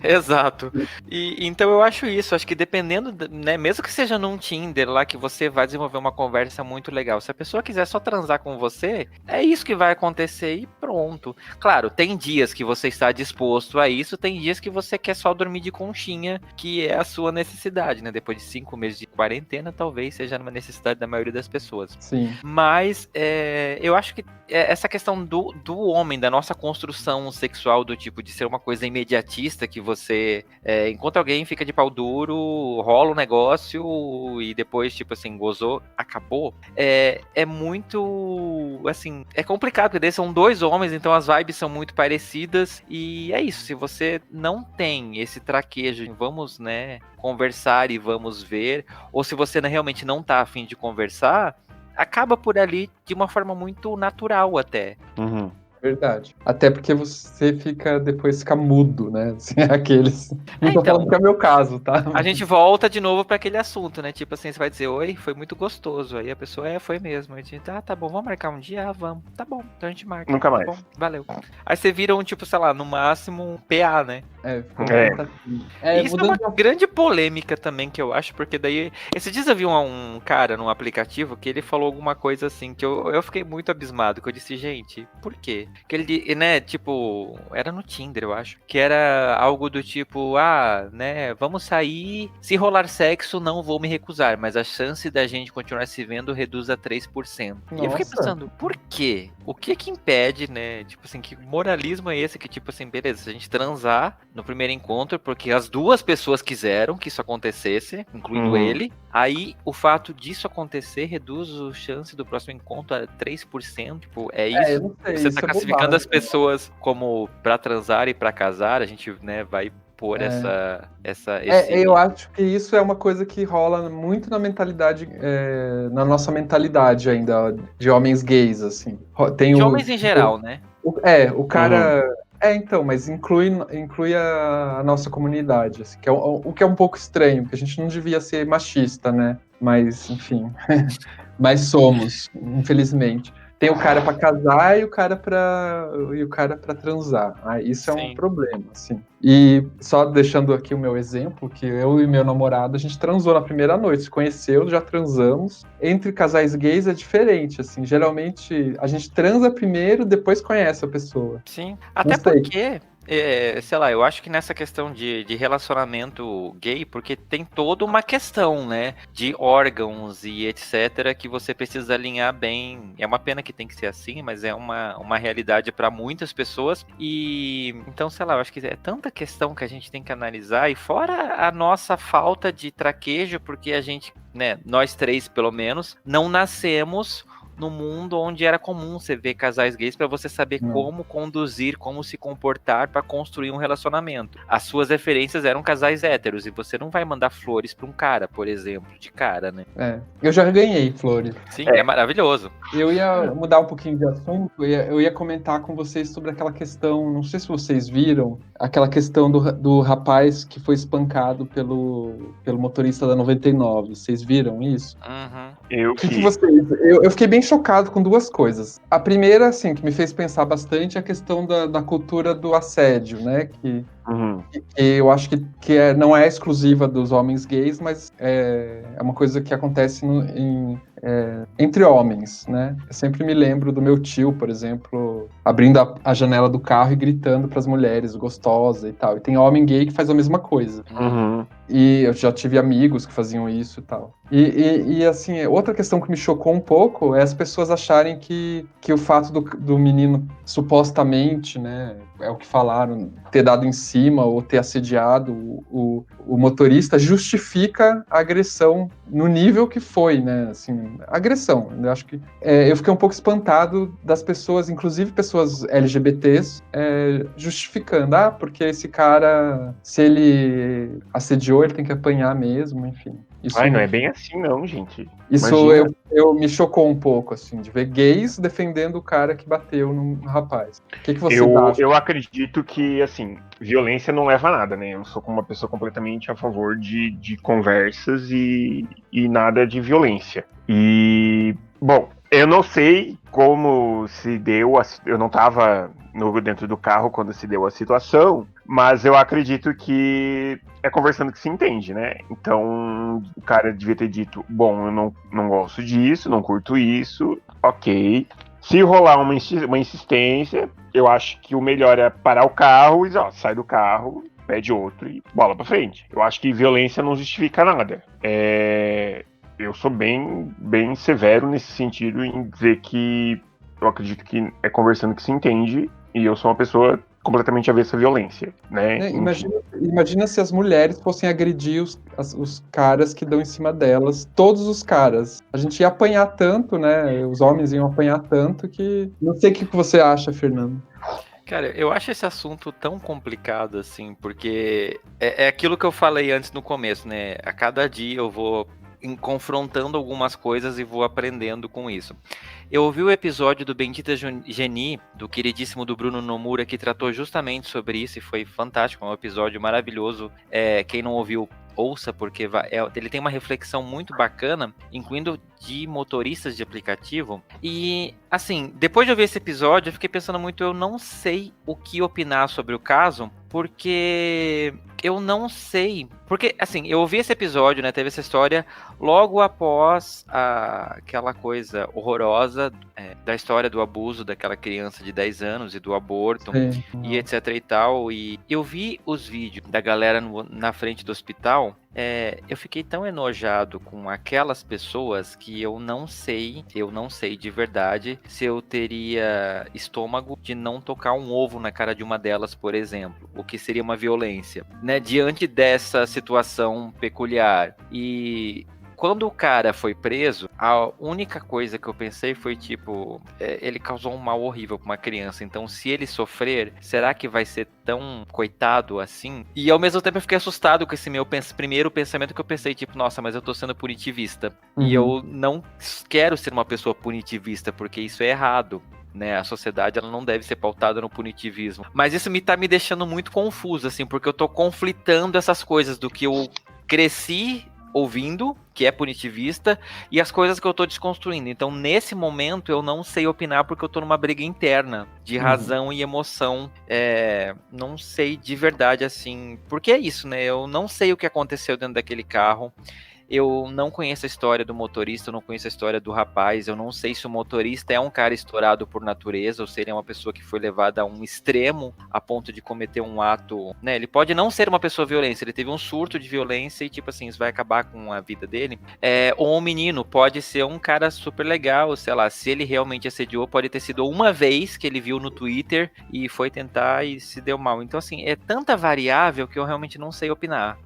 Exato. E então eu acho isso, acho que dependendo, né, mesmo que seja num Tinder lá que você vai desenvolver uma conversa muito legal, se a pessoa quiser só transar com você, é isso que vai acontecer e pronto. Claro, tem dias que você está disposto a isso, tem dias que você quer só dormir de conchinha, que é a sua necessidade, né? Depois de 5 meses de quarentena, talvez seja uma necessidade da maioria das pessoas. Sim. Mas eu acho que essa questão do homem, da nossa construção sexual, do tipo de ser uma coisa imediatista, que você encontra alguém, fica de pau duro, rola um negócio e depois, tipo assim, gozou, acabou. É muito, assim, é complicado, porque são dois homens, então as vibes são muito parecidas e é isso, se você não tem esse traquejo, vamos, né, conversar e vamos ver, ou se você realmente não tá a fim de conversar, acaba por ali de uma forma muito natural até. Uhum. Verdade. Até porque você fica mudo, né? Assim, aqueles... Não tô falando que é o meu caso, tá? A gente volta de novo para aquele assunto, né? Tipo assim, você vai dizer, oi, foi muito gostoso. Aí a pessoa, foi mesmo. A gente, tá bom, vamos marcar um dia? Vamos. Tá bom, então a gente marca. Nunca mais. Tá bom, valeu. Aí você vira tipo, sei lá, no máximo um PA, né? Isso é uma grande polêmica também que eu acho, porque daí... Esses dias eu vi um cara num aplicativo que ele falou alguma coisa assim, que eu fiquei muito abismado, que eu disse, gente, por quê? Que ele, né, tipo, era no Tinder, eu acho, que era algo do tipo, né, vamos sair, se rolar sexo, não vou me recusar, mas a chance da gente continuar se vendo reduz a 3%. Nossa. E eu fiquei pensando, por quê? O que impede, né, tipo assim, que moralismo é esse que, tipo assim, beleza, se a gente transar no primeiro encontro, porque as duas pessoas quiseram que isso acontecesse, incluindo ele, aí o fato disso acontecer reduz a chance do próximo encontro a 3%, tipo, isso? Eu não sei, você isso tá é classificando bobagem, as pessoas como pra transar e pra casar, a gente, né, vai pôr eu acho que isso é uma coisa que rola muito na mentalidade, na nossa mentalidade ainda, de homens gays, assim. Tem de homens em geral, né? O cara... então, mas inclui a nossa comunidade, assim, que o que é um pouco estranho, porque a gente não devia ser machista, né? Mas, enfim, mas somos, infelizmente. Tem o cara pra casar e o cara pra transar. Isso é um problema, assim. E só deixando aqui o meu exemplo, que eu e meu namorado, a gente transou na primeira noite, se conheceu, já transamos. Entre casais gays é diferente, assim. Geralmente a gente transa primeiro, depois conhece a pessoa. Sim, até porque... sei lá, eu acho que nessa questão de relacionamento gay, porque tem toda uma questão, né, de órgãos e etc, que você precisa alinhar bem. É uma pena que tem que ser assim, mas é uma realidade para muitas pessoas. E então, sei lá, eu acho que é tanta questão que a gente tem que analisar, e fora a nossa falta de traquejo, porque a gente, né, nós três pelo menos, não nascemos no mundo onde era comum você ver casais gays para você saber como conduzir, como se comportar para construir um relacionamento. As suas referências eram casais héteros e você não vai mandar flores para um cara, por exemplo, de cara, né? Eu já ganhei flores. Sim, é maravilhoso. Eu ia mudar um pouquinho de assunto, eu ia comentar com vocês sobre aquela questão, não sei se vocês viram, aquela questão do rapaz que foi espancado pelo motorista da 99. Vocês viram isso? O que vocês... Eu fiquei bem chocado com duas coisas. A primeira, assim, que me fez pensar bastante é a questão da cultura do assédio, né? Que eu acho que não é exclusiva dos homens gays, mas é uma coisa que acontece entre homens, né? Eu sempre me lembro do meu tio, por exemplo, abrindo a janela do carro e gritando para as mulheres, gostosa e tal. E tem homem gay que faz a mesma coisa. E eu já tive amigos que faziam isso e tal. E assim, outra questão que me chocou um pouco é as pessoas acharem que o fato do menino supostamente, né, é o que falaram, ter dado em cima ou ter assediado o motorista justifica a agressão no nível que foi, né, assim, agressão. Eu acho que eu fiquei um pouco espantado das pessoas, inclusive pessoas LGBTs, justificando, porque esse cara, se ele assediou, ele tem que apanhar mesmo, enfim. Isso não é bem assim não, gente. Isso eu me chocou um pouco, assim, de ver gays defendendo o cara que bateu no rapaz. O que você acha? Eu acredito que, assim, violência não leva a nada, né? Eu sou uma pessoa completamente a favor de conversas e nada de violência. E, bom, eu não sei como se deu, eu não estava dentro do carro quando se deu a situação, mas eu acredito que é conversando que se entende, né? Então, o cara devia ter dito, bom, eu não gosto disso, não curto isso, ok. Se rolar uma insistência, eu acho que o melhor é parar o carro e sai do carro, pede outro e bola pra frente. Eu acho que violência não justifica nada. Eu sou bem severo nesse sentido em dizer que eu acredito que é conversando que se entende e eu sou uma pessoa completamente avessa à violência, né? Imagina se as mulheres fossem agredir os caras que dão em cima delas, todos os caras. A gente ia apanhar tanto, né? Os homens iam apanhar tanto que... Não sei o que você acha, Fernando. Cara, eu acho esse assunto tão complicado, assim, porque é aquilo que eu falei antes no começo, né? A cada dia eu vou confrontando algumas coisas e vou aprendendo com isso. Eu ouvi o episódio do Bendita Geni, do queridíssimo do Bruno Nomura, que tratou justamente sobre isso e foi fantástico, é um episódio maravilhoso. Quem não ouviu, ouça, porque ele tem uma reflexão muito bacana, incluindo de motoristas de aplicativo. E, assim, depois de ouvir esse episódio, eu fiquei pensando muito, eu não sei o que opinar sobre o caso, porque eu não sei. Porque, assim, eu ouvi esse episódio, né? Teve essa história logo após aquela coisa horrorosa da história do abuso daquela criança de 10 anos e do aborto, e etc e tal. E eu vi os vídeos da galera na frente do hospital. Eu fiquei tão enojado com aquelas pessoas que eu não sei de verdade se eu teria estômago de não tocar um ovo na cara de uma delas, por exemplo, o que seria uma violência, né? Diante dessa situação peculiar. E quando o cara foi preso, a única coisa que eu pensei foi tipo, ele causou um mal horrível pra uma criança, então se ele sofrer, será que vai ser tão coitado assim? E ao mesmo tempo eu fiquei assustado com esse meu primeiro pensamento que eu pensei, tipo, nossa, mas eu tô sendo punitivista. E eu não quero ser uma pessoa punitivista, porque isso é errado. Né, a sociedade ela não deve ser pautada no punitivismo. Mas isso tá me deixando muito confuso, assim, porque eu tô conflitando essas coisas do que eu cresci ouvindo, que é punitivista, e as coisas que eu tô desconstruindo. Então, nesse momento, eu não sei opinar porque eu tô numa briga interna de razão e emoção. Não sei de verdade, assim, porque é isso, né? Eu não sei o que aconteceu dentro daquele carro. Eu não conheço a história do motorista, eu não conheço a história do rapaz, eu não sei se o motorista é um cara estourado por natureza ou se ele é uma pessoa que foi levada a um extremo a ponto de cometer um ato, né? Ele pode não ser uma pessoa violenta, ele teve um surto de violência e tipo assim, isso vai acabar com a vida dele. Ou um menino pode ser um cara super legal, sei lá, se ele realmente assediou, pode ter sido uma vez que ele viu no Twitter e foi tentar e se deu mal. Então assim, é tanta variável que eu realmente não sei opinar.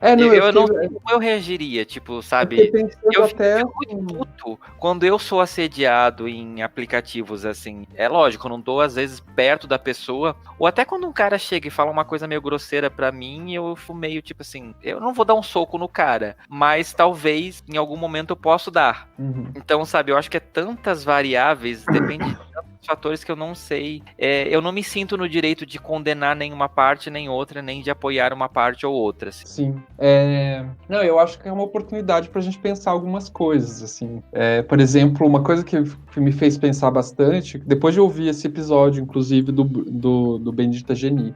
Eu não sei como eu reagiria, tipo, sabe? Eu fico muito puto quando eu sou assediado em aplicativos, assim. É lógico, eu não tô, às vezes, perto da pessoa. Ou até quando um cara chega e fala uma coisa meio grosseira pra mim, eu fico meio, tipo assim, eu não vou dar um soco no cara, mas talvez, em algum momento, eu possa dar. Então, sabe, eu acho que é tantas variáveis, depende de tantos fatores que eu não sei. Eu não me sinto no direito de condenar nenhuma parte nem outra, nem de apoiar uma parte ou outra. Assim. Sim. Não, eu acho que é uma oportunidade para a gente pensar algumas coisas, assim. Por exemplo, uma coisa que me fez pensar bastante, depois de ouvir esse episódio, inclusive, do Bendita Geni,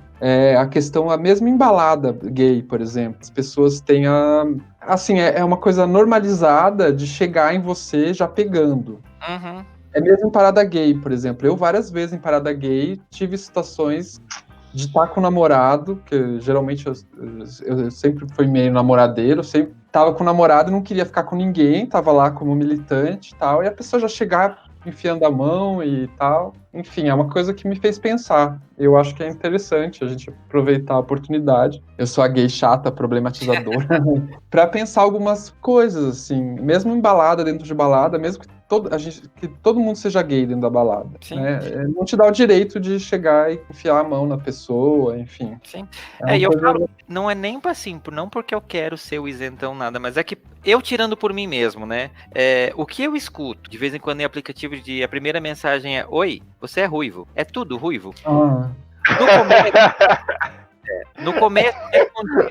a questão, a mesma embalada gay, por exemplo. As pessoas têm assim, é uma coisa normalizada de chegar em você já pegando. Uhum. É mesmo em parada gay, por exemplo. Eu, várias vezes em parada gay, tive situações de estar com o namorado, que geralmente eu sempre fui meio namoradeiro, sempre tava com o namorado e não queria ficar com ninguém, tava lá como militante e tal, e a pessoa já chegar enfiando a mão e tal. Enfim, é uma coisa que me fez pensar. Eu acho que é interessante a gente aproveitar a oportunidade. Eu sou a gay chata, problematizadora, para pensar algumas coisas, assim, mesmo em balada, dentro de balada, mesmo que todo mundo seja gay dentro da balada. Né? Não te dá o direito de chegar e enfiar a mão na pessoa, enfim. Sim. E eu falo, não é nem assim, não porque eu quero ser o isentão, nada, mas é que eu tirando por mim mesmo, né? O que eu escuto de vez em quando em aplicativo a primeira mensagem é: oi, você é ruivo. É tudo ruivo. No começo,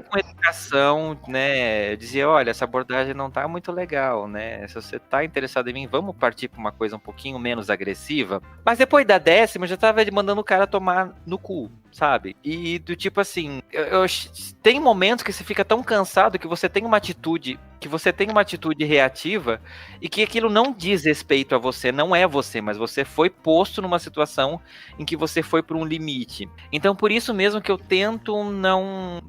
com educação, né, eu dizia, olha, essa abordagem não tá muito legal, né, se você tá interessado em mim, vamos partir pra uma coisa um pouquinho menos agressiva, mas depois da 10ª, eu já tava mandando o cara tomar no cu, sabe, e do tipo assim, tem momentos que você fica tão cansado que você tem uma atitude reativa e que aquilo não diz respeito a você, não é você, mas você foi posto numa situação em que você foi por um limite. Então, por isso mesmo que eu tento não...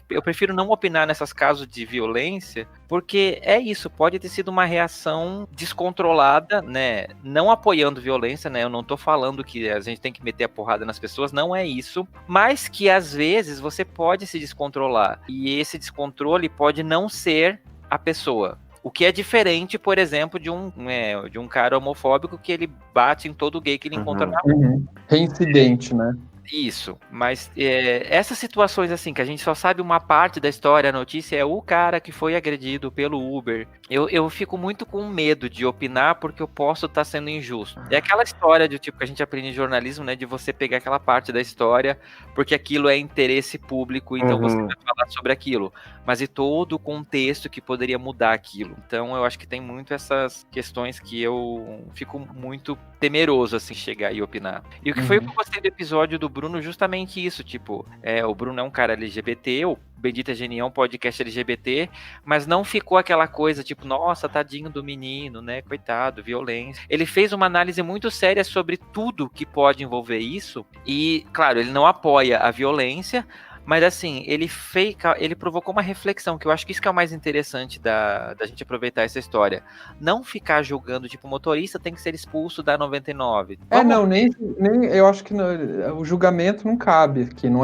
eu prefiro não opinar nesses casos de violência, porque é isso, pode ter sido uma reação descontrolada, né? Não apoiando violência, né? Eu não tô falando que a gente tem que meter a porrada nas pessoas, não é isso, mas que às vezes você pode se descontrolar, e esse descontrole pode não ser a pessoa. O que é diferente, por exemplo, de um cara homofóbico que ele bate em todo gay que ele encontra na rua. Reincidente, né? Isso, mas essas situações assim, que a gente só sabe uma parte da história, a notícia é o cara que foi agredido pelo Uber, eu fico muito com medo de opinar porque eu posso estar sendo injusto. É aquela história de tipo que a gente aprende em jornalismo, né, de você pegar aquela parte da história porque aquilo é interesse público, então você vai falar sobre aquilo, mas e todo o contexto que poderia mudar aquilo. Então eu acho que tem muito essas questões que eu fico muito temeroso assim chegar e opinar. E o que foi o que eu gostei do episódio do Bruno, justamente isso, tipo, o Bruno é um cara LGBT, o Bendita Geni é um podcast LGBT, mas não ficou aquela coisa, tipo, nossa, tadinho do menino, né, coitado, violência. Ele fez uma análise muito séria sobre tudo que pode envolver isso, e, claro, ele não apoia a violência, mas assim, ele provocou uma reflexão, que eu acho que isso que é o mais interessante da gente aproveitar essa história. Não ficar julgando, tipo, o motorista tem que ser expulso da 99. Nem eu acho que o julgamento não cabe aqui, não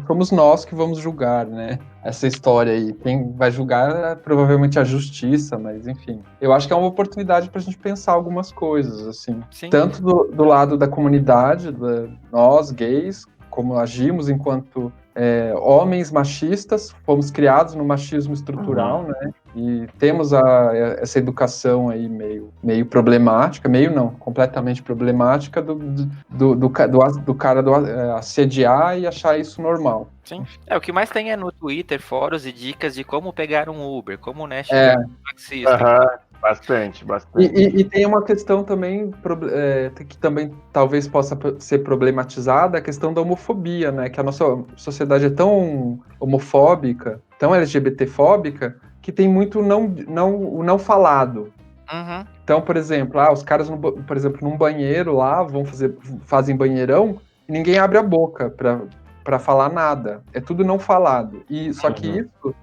somos nós que vamos julgar, né? Essa história aí. Quem vai julgar é provavelmente a justiça, mas enfim. Eu acho que é uma oportunidade pra gente pensar algumas coisas, assim. Sim. Tanto do lado da comunidade, nós gays, como agimos enquanto homens machistas, fomos criados no machismo estrutural, né? E temos essa educação aí meio problemática, meio não, completamente problemática do cara assediar e achar isso normal. Sim. O que mais tem é no Twitter, fóruns e dicas de como pegar um Uber, como, né, chegar um taxista. Bastante. E tem uma questão também que também talvez possa ser problematizada, a questão da homofobia, né? Que a nossa sociedade é tão homofóbica, tão LGBTfóbica, que tem muito não falado. Então, por exemplo, os caras, por exemplo, num banheiro lá, fazem banheirão, e ninguém abre a boca para falar nada. É tudo não falado. E só que isso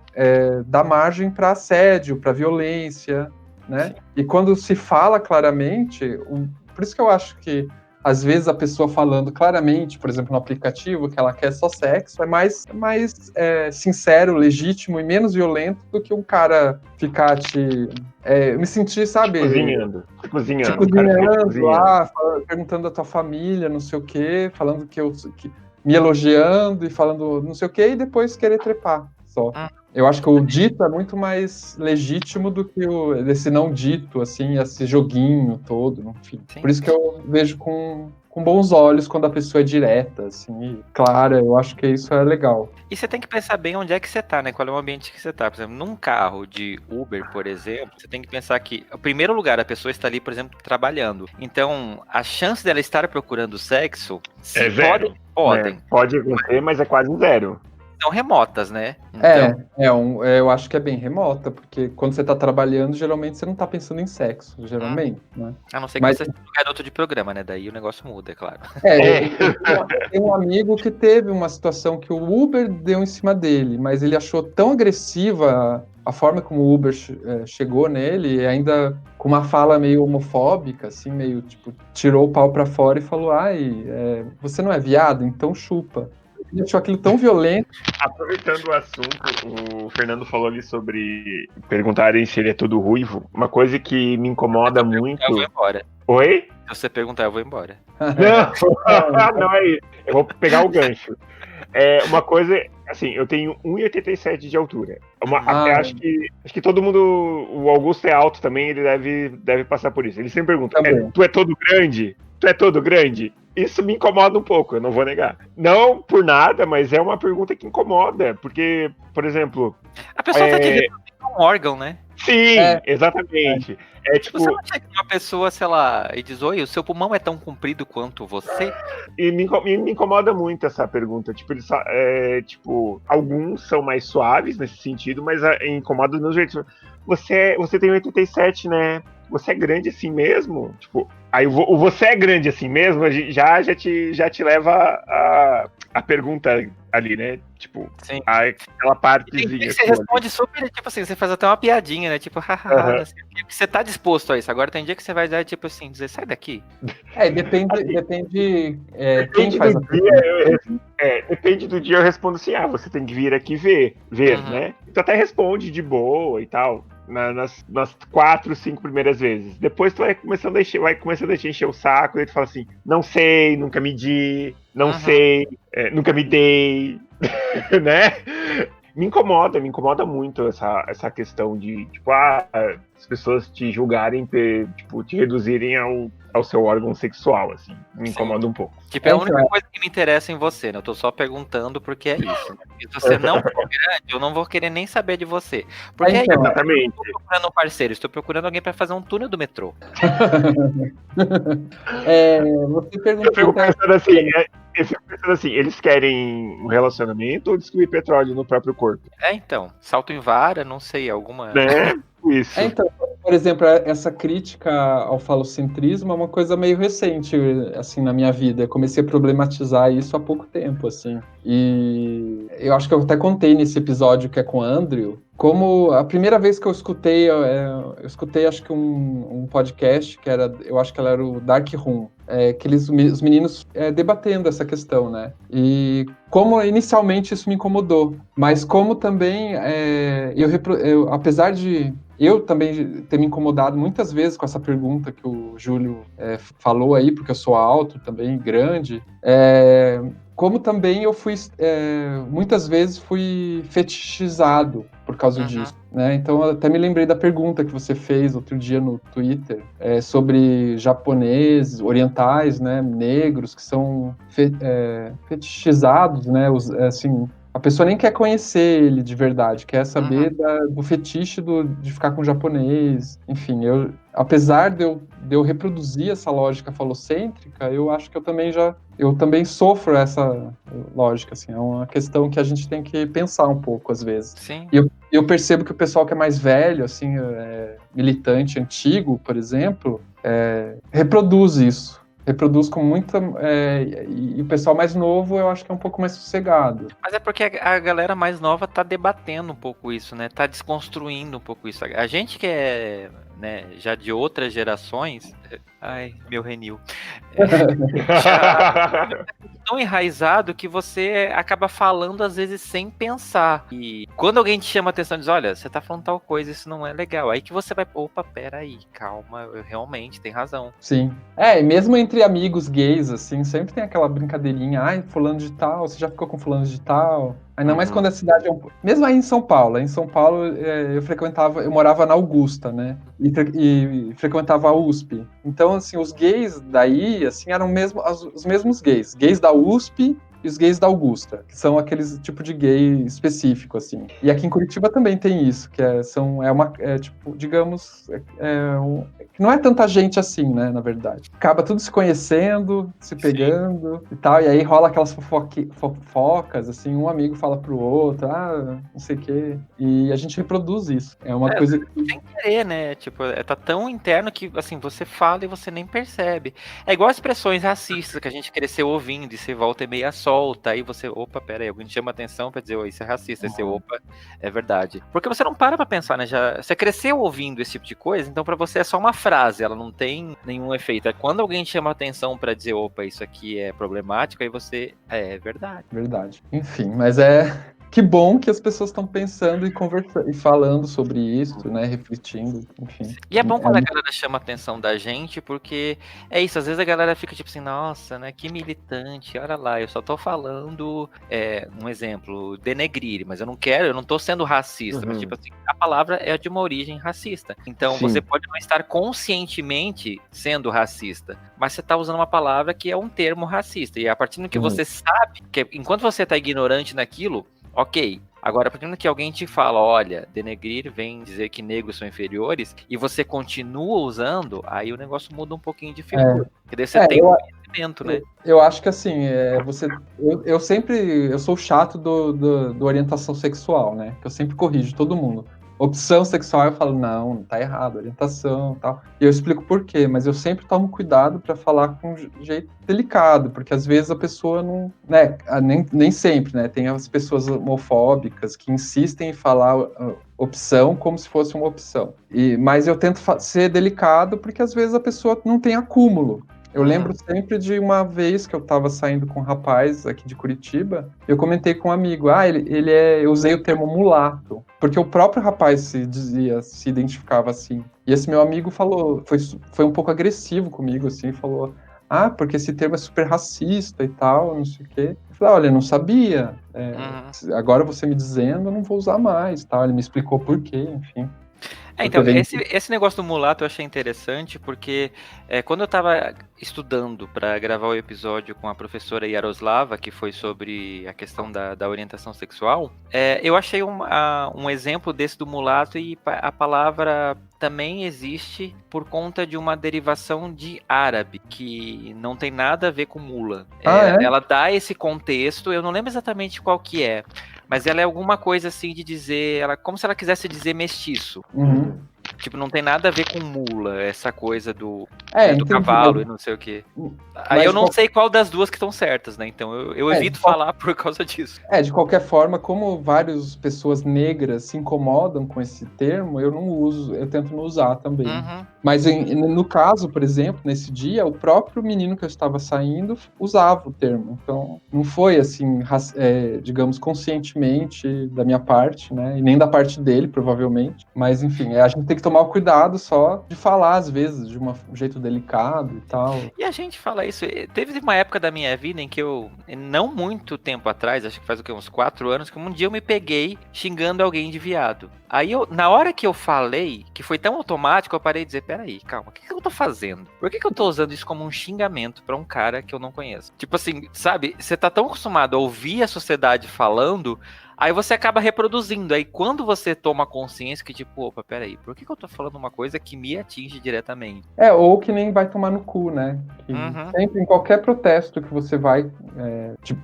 dá margem para assédio, para violência, né? E quando se fala claramente, por isso que eu acho que às vezes a pessoa falando claramente, por exemplo, no aplicativo, que ela quer só sexo, é mais sincero, legítimo e menos violento do que um cara ficar me sentir, sabe? Cozinhando lá, perguntando a tua família, não sei o quê, falando me elogiando e falando não sei o quê, e depois querer trepar só. Eu acho que o dito é muito mais legítimo do que esse não dito, assim, esse joguinho todo, enfim. Sim. Por isso que eu vejo com bons olhos quando a pessoa é direta, assim, e clara. Eu acho que isso é legal. E você tem que pensar bem onde é que você tá, né? Qual é o ambiente que você tá. Por exemplo, num carro de Uber, por exemplo, você tem que pensar que, em primeiro lugar, a pessoa está ali, por exemplo, trabalhando. Então, a chance dela estar procurando sexo, É zero. podem. Né? Pode acontecer, mas é quase zero. São remotas, né? Então, Eu acho que é bem remota, porque quando você tá trabalhando, geralmente você não tá pensando em sexo, geralmente, né? a não ser que Mas- você seja um garoto de programa, né? Daí o negócio muda, é claro. Tem um amigo que teve uma situação que o Uber deu em cima dele, mas ele achou tão agressiva a forma como o Uber chegou nele, e ainda com uma fala meio homofóbica, assim, meio tipo, tirou o pau pra fora e falou: você não é viado? Então chupa. Ele achou aquilo tão violento. Aproveitando o assunto, o Fernando falou ali sobre perguntarem se ele é todo ruivo. Uma coisa que me incomoda muito. Eu vou embora. Oi? Se você perguntar, eu vou embora. Não, não é isso. Eu vou pegar o gancho. É uma coisa, assim, eu tenho 1,87 de altura. Até acho que todo mundo, o Augusto é alto também, ele deve passar por isso. Ele sempre pergunta: tu é todo grande? Tu é todo grande? Isso me incomoda um pouco, eu não vou negar. Não por nada, mas é uma pergunta que incomoda, porque, por exemplo... A pessoa tá te reproduzindo um órgão, né? Sim, exatamente. É tipo... Você não chega uma pessoa, sei lá, e diz: oi, o seu pulmão é tão comprido quanto você? E me incomoda muito essa pergunta. Tipo, alguns são mais suaves nesse sentido, mas incomoda do meu jeito. Você tem 87, né? Você é grande assim mesmo? Tipo, aí o você é grande assim mesmo, já te leva a pergunta ali, né? Tipo, Sim. aquela partezinha. Você responde super, tipo assim, você faz até uma piadinha, né? Tipo, hahaha, assim, porque você tá disposto a isso. Agora tem dia que você vai dar, tipo assim, dizer, sai daqui. Depende quem faz a pergunta. Depende do dia, eu respondo assim, você tem que vir aqui ver, né? Tu até responde de boa e tal. Nas 4, 5 primeiras vezes. Depois tu vai começando a te encher o saco, e tu fala assim, não sei, nunca medi, não sei, nunca me dei, né? Me incomoda muito essa questão de, tipo, as pessoas te julgarem, tipo, te reduzirem ao seu órgão sexual, assim. Me incomoda um pouco. Tipo, é a única coisa que me interessa em você, né? Eu tô só perguntando porque é isso, né? Porque se você não for grande, eu não vou querer nem saber de você. Porque exatamente. Eu não estou procurando um parceiro, estou procurando alguém pra fazer um túnel do metrô. Você perguntou... Eu fico pensando assim, eles querem um relacionamento ou distribuir petróleo no próprio corpo? Então, salto em vara, não sei, alguma... Né? Isso. Então, por exemplo, essa crítica ao falocentrismo é uma coisa meio recente, assim, na minha vida. Eu comecei a problematizar isso há pouco tempo, assim. E eu acho que eu até contei nesse episódio que é com o Andrew, como a primeira vez que eu escutei, acho que um podcast que eu acho que ela era o Dark Room, que os meninos debatendo essa questão, né? E como inicialmente isso me incomodou, mas como também apesar de eu também ter me incomodado muitas vezes com essa pergunta que o Júlio falou aí, porque eu sou alto também, grande, como também eu muitas vezes fui fetichizado por causa disso, né? Então eu até me lembrei da pergunta que você fez outro dia no Twitter sobre japoneses, orientais, né, negros que são fetichizados, né? Assim, a pessoa nem quer conhecer ele de verdade, quer saber do fetiche de ficar com japonês. Enfim, apesar de eu reproduzir essa lógica falocêntrica, eu acho que eu também sofro essa lógica, assim. É uma questão que a gente tem que pensar um pouco, às vezes. Sim. E eu percebo que o pessoal que é mais velho, assim, militante antigo, por exemplo, reproduz isso. Reproduz com muita... e o pessoal mais novo, eu acho que é um pouco mais sossegado. Mas é porque a galera mais nova tá debatendo um pouco isso, né? Tá desconstruindo um pouco isso. A gente que é, né, já de outras gerações, Ai, meu renil. Já tão enraizado que você acaba falando às vezes sem pensar. E quando alguém te chama a atenção e diz, olha, você tá falando tal coisa, isso não é legal. Aí que você vai, opa, peraí, calma, eu realmente tem razão. Sim. E mesmo entre amigos gays, assim, sempre tem aquela brincadeirinha, ai, fulano de tal, você já ficou com fulano de tal? Ainda mais quando a cidade é Mesmo aí em São Paulo, eu morava na Augusta, né? E frequentava a USP. Então, assim, os gays daí, assim, eram os mesmos gays. Gays da USP e os gays da Augusta, que são aqueles tipo de gay específico, assim. E aqui em Curitiba também tem isso, que que não é tanta gente assim, né, na verdade. Acaba tudo se conhecendo, se pegando e tal, e aí rola aquelas fofocas, assim, um amigo fala pro outro, não sei o quê, e a gente reproduz isso. É uma coisa que... Sem querer, né, tipo, tá tão interno que, assim, você fala e você nem percebe. É igual expressões racistas que a gente cresceu ouvindo, e você volta e meia solta, aí você, opa, pera aí, alguém te chama atenção pra dizer, isso é racista, aí você, opa, é verdade. Porque você não para pra pensar, né, você cresceu ouvindo esse tipo de coisa, então pra você é só uma frase, ela não tem nenhum efeito. É quando alguém chama atenção pra dizer, opa, isso aqui é problemático, aí você, é verdade. Verdade. Enfim, mas que bom que as pessoas estão pensando e conversando e falando sobre isso, né? Refletindo, enfim. E é bom quando a galera chama a atenção da gente, porque é isso, às vezes a galera fica tipo assim, nossa, né, que militante, olha lá, eu só tô falando, um exemplo, denegrir, mas eu não tô sendo racista, mas tipo assim, a palavra é de uma origem racista. Então você pode não estar conscientemente sendo racista, mas você tá usando uma palavra que é um termo racista, e a partir do que você sabe, que enquanto você tá ignorante naquilo, ok. Agora, a partir do que alguém te fala, olha, denegrir vem dizer que negros são inferiores, e você continua usando, aí o negócio muda um pouquinho de figura. Porque daí você tem um conhecimento, né? Eu acho que assim, eu sou chato do orientação sexual, né? Que eu sempre corrijo todo mundo. Opção sexual, eu falo, não, tá errado, orientação e tal. E eu explico por quê, mas eu sempre tomo cuidado para falar com um jeito delicado, porque às vezes a pessoa não, né, nem sempre, né, tem as pessoas homofóbicas que insistem em falar opção como se fosse uma opção. Mas eu tento ser delicado porque às vezes a pessoa não tem acúmulo. Eu lembro sempre de uma vez que eu estava saindo com um rapaz aqui de Curitiba, eu comentei com um amigo, eu usei o termo mulato, porque o próprio rapaz se identificava assim. E esse meu amigo falou, foi um pouco agressivo comigo, assim, falou, porque esse termo é super racista e tal, não sei o quê. Eu falei, olha, eu não sabia, agora você me dizendo, eu não vou usar mais, tal. Ele me explicou por quê, enfim. Então, esse negócio do mulato eu achei interessante, porque quando eu tava estudando para gravar o episódio com a professora Yaroslava, que foi sobre a questão da orientação sexual, eu achei um exemplo desse do mulato, e a palavra também existe por conta de uma derivação de árabe, que não tem nada a ver com mula. Ela dá esse contexto, eu não lembro exatamente qual que é, mas ela é alguma coisa assim de dizer, como se ela quisesse dizer mestiço. Tipo, não tem nada a ver com mula, essa coisa do cavalo e não sei o quê. Aí eu não sei qual das duas que estão certas, né? Então eu evito falar por causa disso. De qualquer forma, como várias pessoas negras se incomodam com esse termo, eu não uso, eu tento não usar também. Mas no caso, por exemplo, nesse dia, o próprio menino que eu estava saindo usava o termo. Então, não foi assim, digamos, conscientemente da minha parte, né? E nem da parte dele, provavelmente. Mas, enfim, a gente tem que tomar o cuidado só de falar, às vezes, de um jeito delicado e tal. E a gente fala isso. Teve uma época da minha vida em que eu, não muito tempo atrás, acho que faz uns 4 anos, que um dia eu me peguei xingando alguém de viado. Aí, na hora que eu falei, que foi tão automático, eu parei de dizer, peraí, calma, o que eu tô fazendo? Por que eu tô usando isso como um xingamento pra um cara que eu não conheço? Tipo assim, sabe, você tá tão acostumado a ouvir a sociedade falando, aí você acaba reproduzindo. Aí quando você toma consciência que tipo, opa, peraí, por que eu tô falando uma coisa que me atinge diretamente? Ou que nem vai tomar no cu, né? Sempre, em qualquer protesto que você vai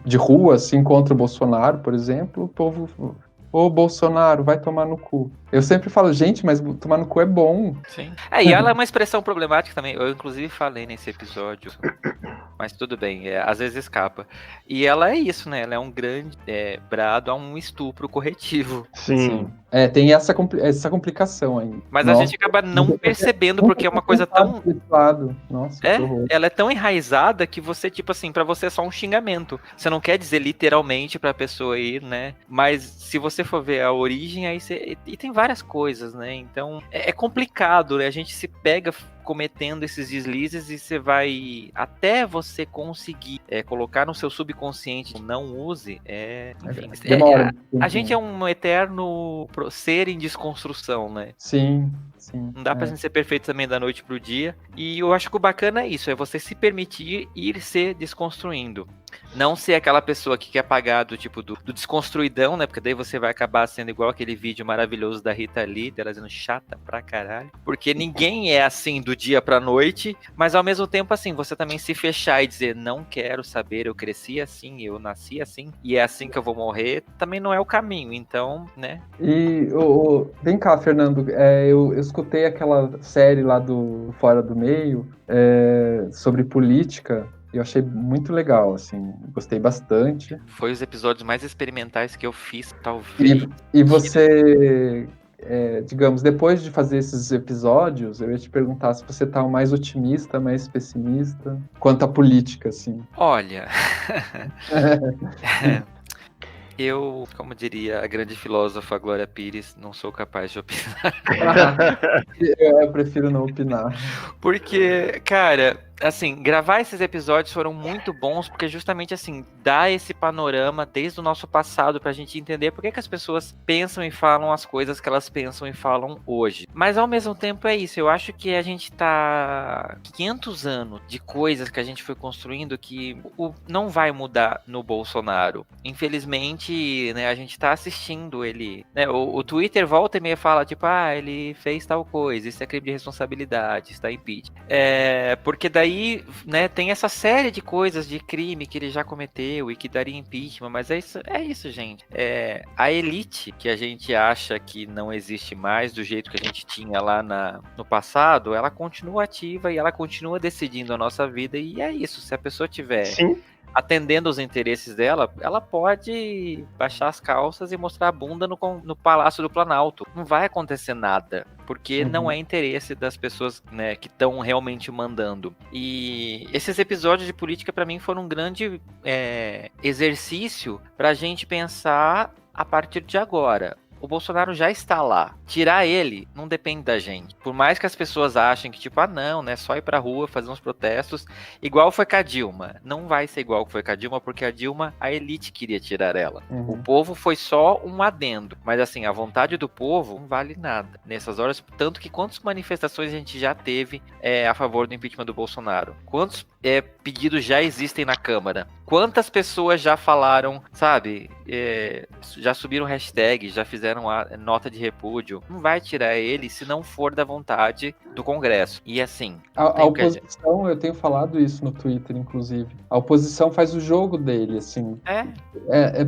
de rua, assim, contra o Bolsonaro, por exemplo, o povo... Ô, Bolsonaro, vai tomar no cu. Eu sempre falo, gente, mas tomar no cu é bom. Sim. E ela é uma expressão problemática também. Eu, inclusive, falei nesse episódio. Mas tudo bem, às vezes escapa. E ela é isso, né? Ela é um grande brado a um estupro corretivo. Sim. Tem essa complicação aí. Mas Nossa. a gente acaba não percebendo, porque é uma coisa tão... Nossa, que horror. Ela é tão enraizada que você, tipo assim, pra você é só um xingamento. Você não quer dizer literalmente pra pessoa ir, né? Mas se você for ver a origem, aí você... E tem várias coisas, né? Então, é complicado, né? A gente se pega cometendo esses deslizes e você vai... Até você conseguir colocar no seu subconsciente, não use, enfim... Demora. A gente é um eterno ser em desconstrução, né? Sim. Não dá pra gente ser perfeito também da noite pro dia. E eu acho que o bacana é isso, é você se permitir ir se desconstruindo. Não ser aquela pessoa que quer pagar do tipo do desconstruidão, né? Porque daí você vai acabar sendo igual aquele vídeo maravilhoso da Rita Lee, dela dizendo chata pra caralho. Porque ninguém é assim do dia pra noite, mas ao mesmo tempo assim, você também se fechar e dizer, não quero saber, eu cresci assim, eu nasci assim, e é assim que eu vou morrer, também não é o caminho, então, né? E vem cá, Fernando, eu escutei aquela série lá do Fora do Meio sobre política. Eu achei muito legal, assim, gostei bastante. Foi os episódios mais experimentais que eu fiz, talvez. E você, digamos, depois de fazer esses episódios, eu ia te perguntar se você tá mais otimista, mais pessimista, quanto à política, assim. Olha, eu, como diria a grande filósofa Glória Pires, não sou capaz de opinar. Eu prefiro não opinar. Porque, cara, assim, gravar esses episódios foram muito bons, porque justamente, assim, dá esse panorama desde o nosso passado pra gente entender por que as pessoas pensam e falam as coisas que elas pensam e falam hoje. Mas, ao mesmo tempo, é isso. Eu acho que a gente tá 500 anos de coisas que a gente foi construindo que não vai mudar no Bolsonaro. Infelizmente, né, a gente tá assistindo ele, né, o Twitter volta e meia fala, tipo, ele fez tal coisa, isso é crime de responsabilidade, está impeachment. Porque daí, né, tem essa série de coisas de crime que ele já cometeu e que daria impeachment, mas é isso, gente. A elite que a gente acha que não existe mais do jeito que a gente tinha lá no passado, ela continua ativa e ela continua decidindo a nossa vida, e é isso. Se a pessoa tiver... Sim. Atendendo aos interesses dela, ela pode baixar as calças e mostrar a bunda no Palácio do Planalto. Não vai acontecer nada, porque não é interesse das pessoas, né, que estão realmente mandando. E esses episódios de política, para mim, foram um grande exercício para a gente pensar a partir de agora. O Bolsonaro já está lá. Tirar ele não depende da gente. Por mais que as pessoas achem que, tipo, não, né? Só ir pra rua, fazer uns protestos. Igual foi com a Dilma. Não vai ser igual que foi com a Dilma, porque a Dilma, a elite queria tirar ela. O povo foi só um adendo. Mas, assim, a vontade do povo não vale nada nessas horas. Tanto que quantas manifestações a gente já teve a favor do impeachment do Bolsonaro? Quantos pedidos já existem na Câmara? Quantas pessoas já falaram, sabe? Já subiram hashtag, já fizeram a nota de repúdio. Não vai tirar ele se não for da vontade do Congresso. E assim... A oposição, eu tenho falado isso no Twitter, inclusive. A oposição faz o jogo dele, assim.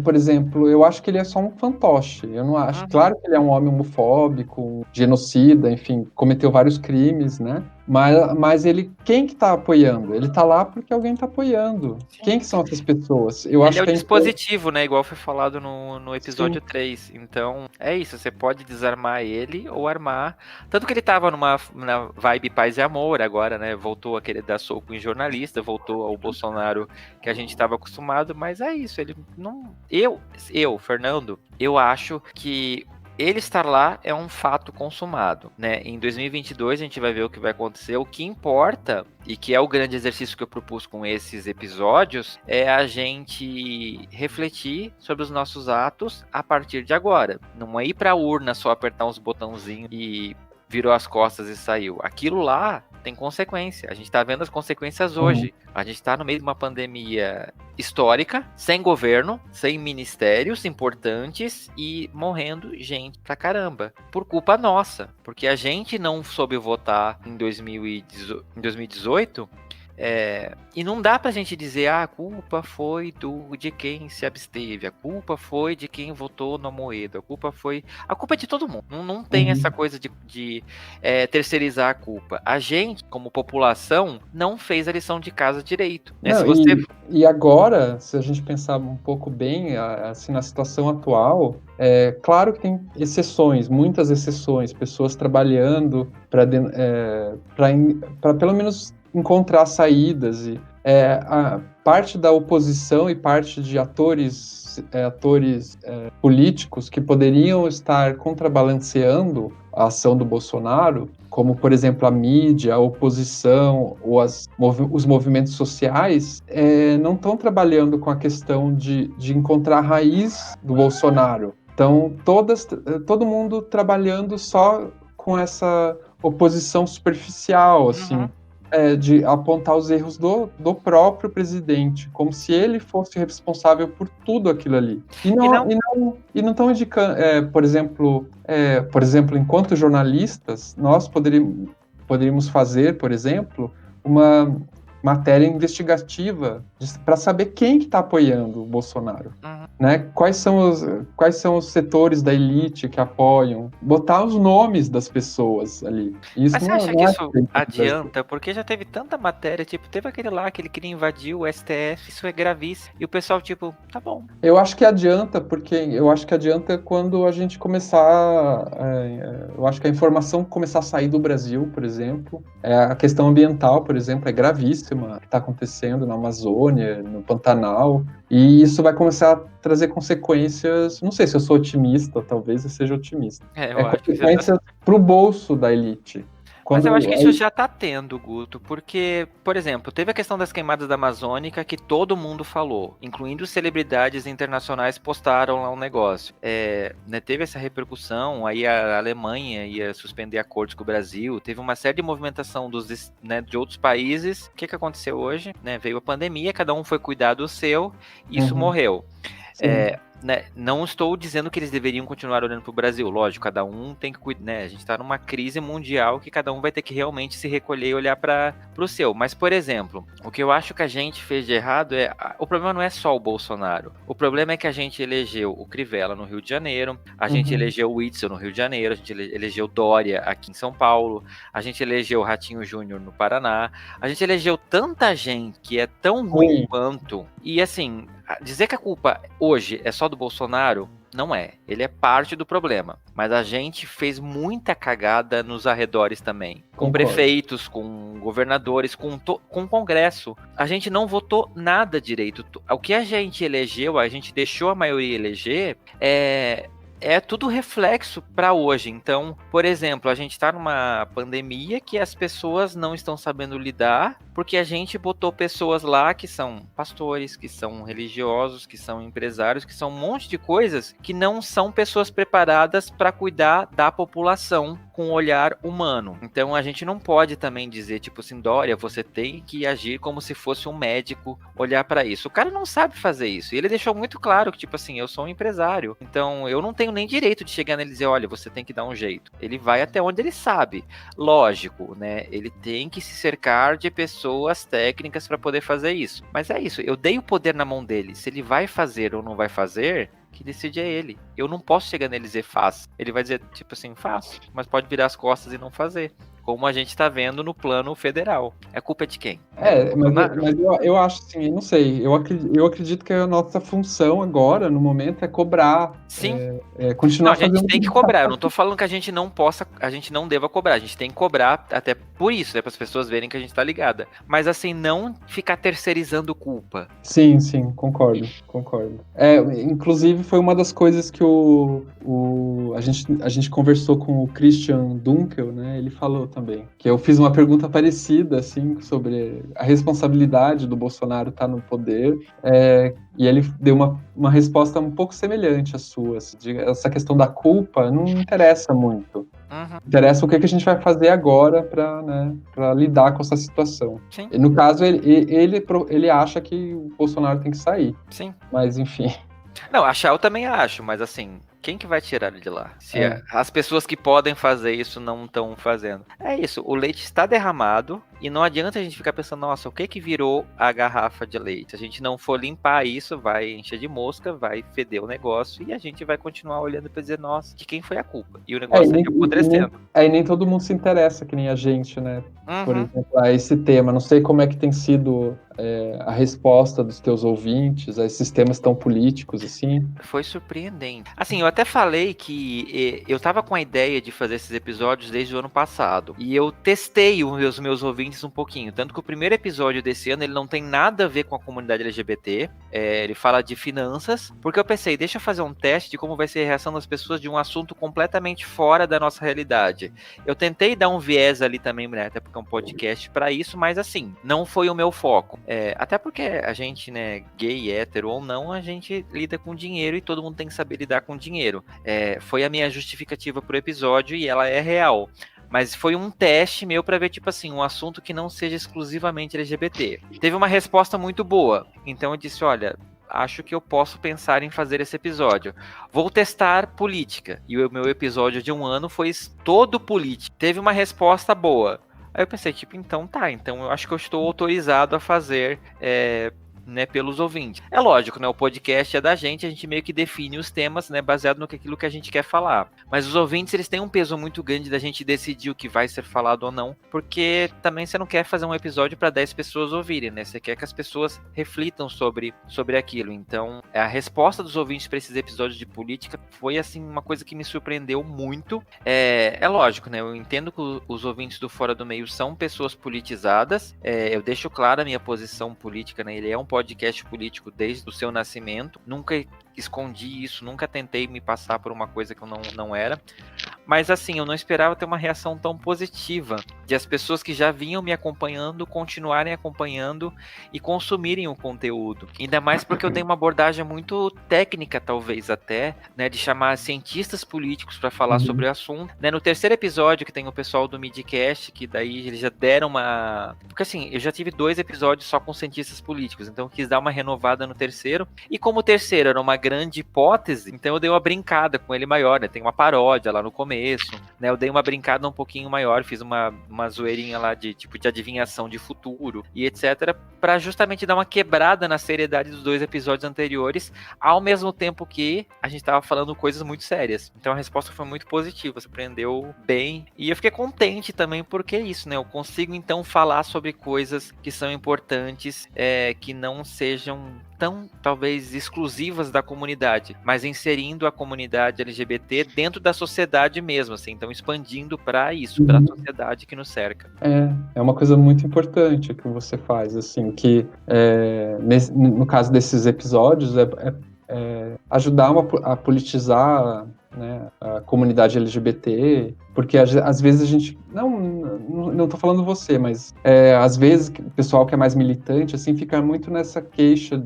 Por exemplo, eu acho que ele é só um fantoche. Eu não acho. Claro que ele é um homem homofóbico, genocida, enfim, cometeu vários crimes, né? Mas ele, quem que tá apoiando? Ele tá lá porque alguém tá apoiando. Sim. Quem que são essas pessoas? Eu acho é o que dispositivo, né? Igual foi falado no episódio 3. Então, é isso. Você pode desarmar ele ou armar. Tanto que ele tava na vibe paz e amor agora, né? Voltou a querer dar soco em jornalista, voltou ao Bolsonaro que a gente tava acostumado, mas é isso. Ele não... Eu, Fernando, eu acho que ele estar lá é um fato consumado, né? Em 2022 a gente vai ver o que vai acontecer. O que importa, e que é o grande exercício que eu propus com esses episódios, é a gente refletir sobre os nossos atos a partir de agora. Não é ir pra urna só apertar uns botãozinhos e virou as costas e saiu. Aquilo lá tem consequência. A gente tá vendo as consequências hoje. A gente tá no meio de uma pandemia histórica, sem governo, sem ministérios importantes e morrendo gente pra caramba. Por culpa nossa. Porque a gente não soube votar em 2018 E não dá pra gente dizer, a culpa foi de quem se absteve, a culpa foi de quem votou no Amoedo, a culpa é de todo mundo. Não tem essa coisa de terceirizar a culpa. A gente, como população, não fez a lição de casa direito. Né? Não, e agora, se a gente pensar um pouco bem, assim, na situação atual, claro que tem exceções, muitas exceções, pessoas trabalhando para pelo menos encontrar saídas. E a parte da oposição e parte de atores políticos que poderiam estar contrabalanceando a ação do Bolsonaro, como, por exemplo, a mídia, a oposição ou os movimentos sociais, não estão trabalhando com a questão de encontrar a raiz do Bolsonaro. Então, todo mundo trabalhando só com essa oposição superficial, assim, de apontar os erros do próprio presidente, como se ele fosse responsável por tudo aquilo ali. E não estão indicando, por exemplo, enquanto jornalistas, nós poderíamos fazer, por exemplo, uma matéria investigativa para saber quem que está apoiando o Bolsonaro. Né? Quais são os setores da elite que apoiam? Botar os nomes das pessoas ali. Mas você acha que isso adianta? Porque já teve tanta matéria, tipo, teve aquele lá que ele queria invadir o STF, isso é gravíssimo. E o pessoal, tipo, tá bom. Eu acho que adianta, quando a gente começar. Eu acho que a informação começar a sair do Brasil, por exemplo. A questão ambiental, por exemplo, é gravíssima, que está acontecendo na Amazônia, no Pantanal. E isso vai começar a trazer consequências. Não sei se eu sou otimista, talvez eu seja otimista. Consequências para o bolso da elite. Mas eu acho que isso já tá tendo, Guto, porque, por exemplo, teve a questão das queimadas da Amazônica que todo mundo falou, incluindo celebridades internacionais postaram lá um negócio. Teve essa repercussão, aí a Alemanha ia suspender acordos com o Brasil, teve uma série de movimentação de outros países. O que aconteceu hoje? Veio a pandemia, cada um foi cuidar do seu, e isso morreu. Não estou dizendo que eles deveriam continuar olhando para o Brasil, lógico, cada um tem que cuidar, a gente está numa crise mundial que cada um vai ter que realmente se recolher e olhar para o seu. Mas, por exemplo, o que eu acho que a gente fez de errado o problema não é só o Bolsonaro, o problema é que a gente elegeu o Crivella no Rio de Janeiro, a gente elegeu o Witzel no Rio de Janeiro, a gente elegeu Dória aqui em São Paulo, a gente elegeu o Ratinho Júnior no Paraná, a gente elegeu tanta gente que é tão ruim quanto, e assim, dizer que a culpa hoje é só do Bolsonaro, não é. Ele é parte do problema. Mas a gente fez muita cagada nos arredores também. Com prefeitos, com governadores, com o Congresso. A gente não votou nada direito. O que a gente elegeu, a gente deixou a maioria eleger, é tudo reflexo para hoje. Então, por exemplo, a gente está numa pandemia que as pessoas não estão sabendo lidar, porque a gente botou pessoas lá que são pastores, que são religiosos, que são empresários, que são um monte de coisas que não são pessoas preparadas para cuidar da população com um olhar humano. Então a gente não pode também dizer, tipo assim, Dória, você tem que agir como se fosse um médico, olhar para isso. O cara não sabe fazer isso. E ele deixou muito claro que, tipo assim, eu sou um empresário, então eu não tenho nem direito de chegar nele e dizer, olha, você tem que dar um jeito. Ele vai até onde ele sabe. Lógico, né? Ele tem que se cercar de pessoas técnicas para poder fazer isso. Mas é isso, eu dei o poder na mão dele. Se ele vai fazer ou não vai fazer, que decide é ele. Eu não posso chegar nele e dizer faça. Ele vai dizer, tipo assim, faço, mas pode virar as costas e não fazer. Como a gente tá vendo no plano federal. A culpa é de quem? Mas eu acho assim, não sei, eu acredito que a nossa função agora, no momento, é cobrar. Sim. Continuar fazendo. A gente tem que cobrar. Eu não tô falando que a gente não deva cobrar. A gente tem que cobrar até por isso, né? Para as pessoas verem que a gente tá ligada. Mas assim, não ficar terceirizando culpa. Sim, concordo. Inclusive, foi uma das coisas que a gente conversou com o Christian Dunkel, né? Ele falou também, que eu fiz uma pergunta parecida, assim, sobre a responsabilidade do Bolsonaro estar no poder, e ele deu uma resposta um pouco semelhante à sua, assim, essa questão da culpa não interessa muito. Interessa o que a gente vai fazer agora para lidar com essa situação. Sim. E no caso, ele acha que o Bolsonaro tem que sair. Sim. Mas, enfim. Não, achar eu também acho, mas assim, quem que vai tirar ele de lá? Se as pessoas que podem fazer isso não estão fazendo. É isso, o leite está derramado, E não adianta a gente ficar pensando, nossa, o que virou a garrafa de leite? Se a gente não for limpar isso, vai encher de mosca, vai feder o negócio e a gente vai continuar olhando para dizer, nossa, de quem foi a culpa? E o negócio vai apodrecendo. Nem todo mundo se interessa, que nem a gente, né? Por Uhum. exemplo, a esse tema. Não sei como é que tem sido a resposta dos teus ouvintes a esses temas tão políticos, assim. Foi surpreendente. Assim, eu até falei que eu tava com a ideia de fazer esses episódios desde o ano passado. E eu testei os meus ouvintes um pouquinho. Tanto que o primeiro episódio desse ano, ele não tem nada a ver com a comunidade LGBT. Ele fala de finanças. Porque eu pensei, deixa eu fazer um teste de como vai ser a reação das pessoas de um assunto completamente fora da nossa realidade. Eu tentei dar um viés ali também, né, até porque é um podcast pra isso, mas assim, não foi o meu foco. Até porque a gente, né, gay, hétero ou não, a gente lida com dinheiro e todo mundo tem que saber lidar com dinheiro. Foi a minha justificativa pro episódio e ela é real. Mas foi um teste meu pra ver, tipo assim, um assunto que não seja exclusivamente LGBT. Teve uma resposta muito boa. Então eu disse, olha, acho que eu posso pensar em fazer esse episódio. Vou testar política. E o meu episódio de um ano foi todo político. Teve uma resposta boa. Aí eu pensei, tipo, então eu acho que eu estou autorizado a fazer, né, pelos ouvintes. É lógico, né, o podcast é da gente, a gente meio que define os temas, né, baseado no que aquilo que a gente quer falar. Mas os ouvintes, eles têm um peso muito grande da gente decidir o que vai ser falado ou não, porque também você não quer fazer um episódio para 10 pessoas ouvirem, né, você quer que as pessoas reflitam sobre aquilo. Então, a resposta dos ouvintes para esses episódios de política foi, assim, uma coisa que me surpreendeu muito. É lógico, né, eu entendo que os ouvintes do Fora do Meio são pessoas politizadas, eu deixo clara a minha posição política, né, ele é um podcast político desde o seu nascimento, nunca escondi isso, nunca tentei me passar por uma coisa que eu não era, mas assim, eu não esperava ter uma reação tão positiva, de as pessoas que já vinham me acompanhando, continuarem acompanhando e consumirem o conteúdo, ainda mais porque eu tenho uma abordagem muito técnica, talvez até, né, de chamar cientistas políticos para falar sobre o assunto, né, no terceiro episódio que tem o pessoal do Midcast, que daí eles já deram uma, porque assim, eu já tive 2 episódios só com cientistas políticos, então eu quis dar uma renovada no terceiro, e como o terceiro era uma grande hipótese, então eu dei uma brincada com ele maior, né? Tem uma paródia lá no começo, né? Eu dei uma brincada um pouquinho maior, fiz uma zoeirinha lá de tipo de adivinhação de futuro e etc, para justamente dar uma quebrada na seriedade dos 2 episódios anteriores, ao mesmo tempo que a gente tava falando coisas muito sérias. Então a resposta foi muito positiva, surpreendeu bem, e eu fiquei contente também porque é isso, né? Eu consigo então falar sobre coisas que são importantes, que não sejam tão, talvez, exclusivas da comunidade, mas inserindo a comunidade LGBT dentro da sociedade mesmo, assim, então expandindo para isso, para a sociedade que nos cerca. É uma coisa muito importante que você faz, assim, que no caso desses episódios ajudar a politizar, né, a comunidade LGBT, porque às vezes a gente, não tô falando você, mas às vezes o pessoal que é mais militante, assim, fica muito nessa queixa,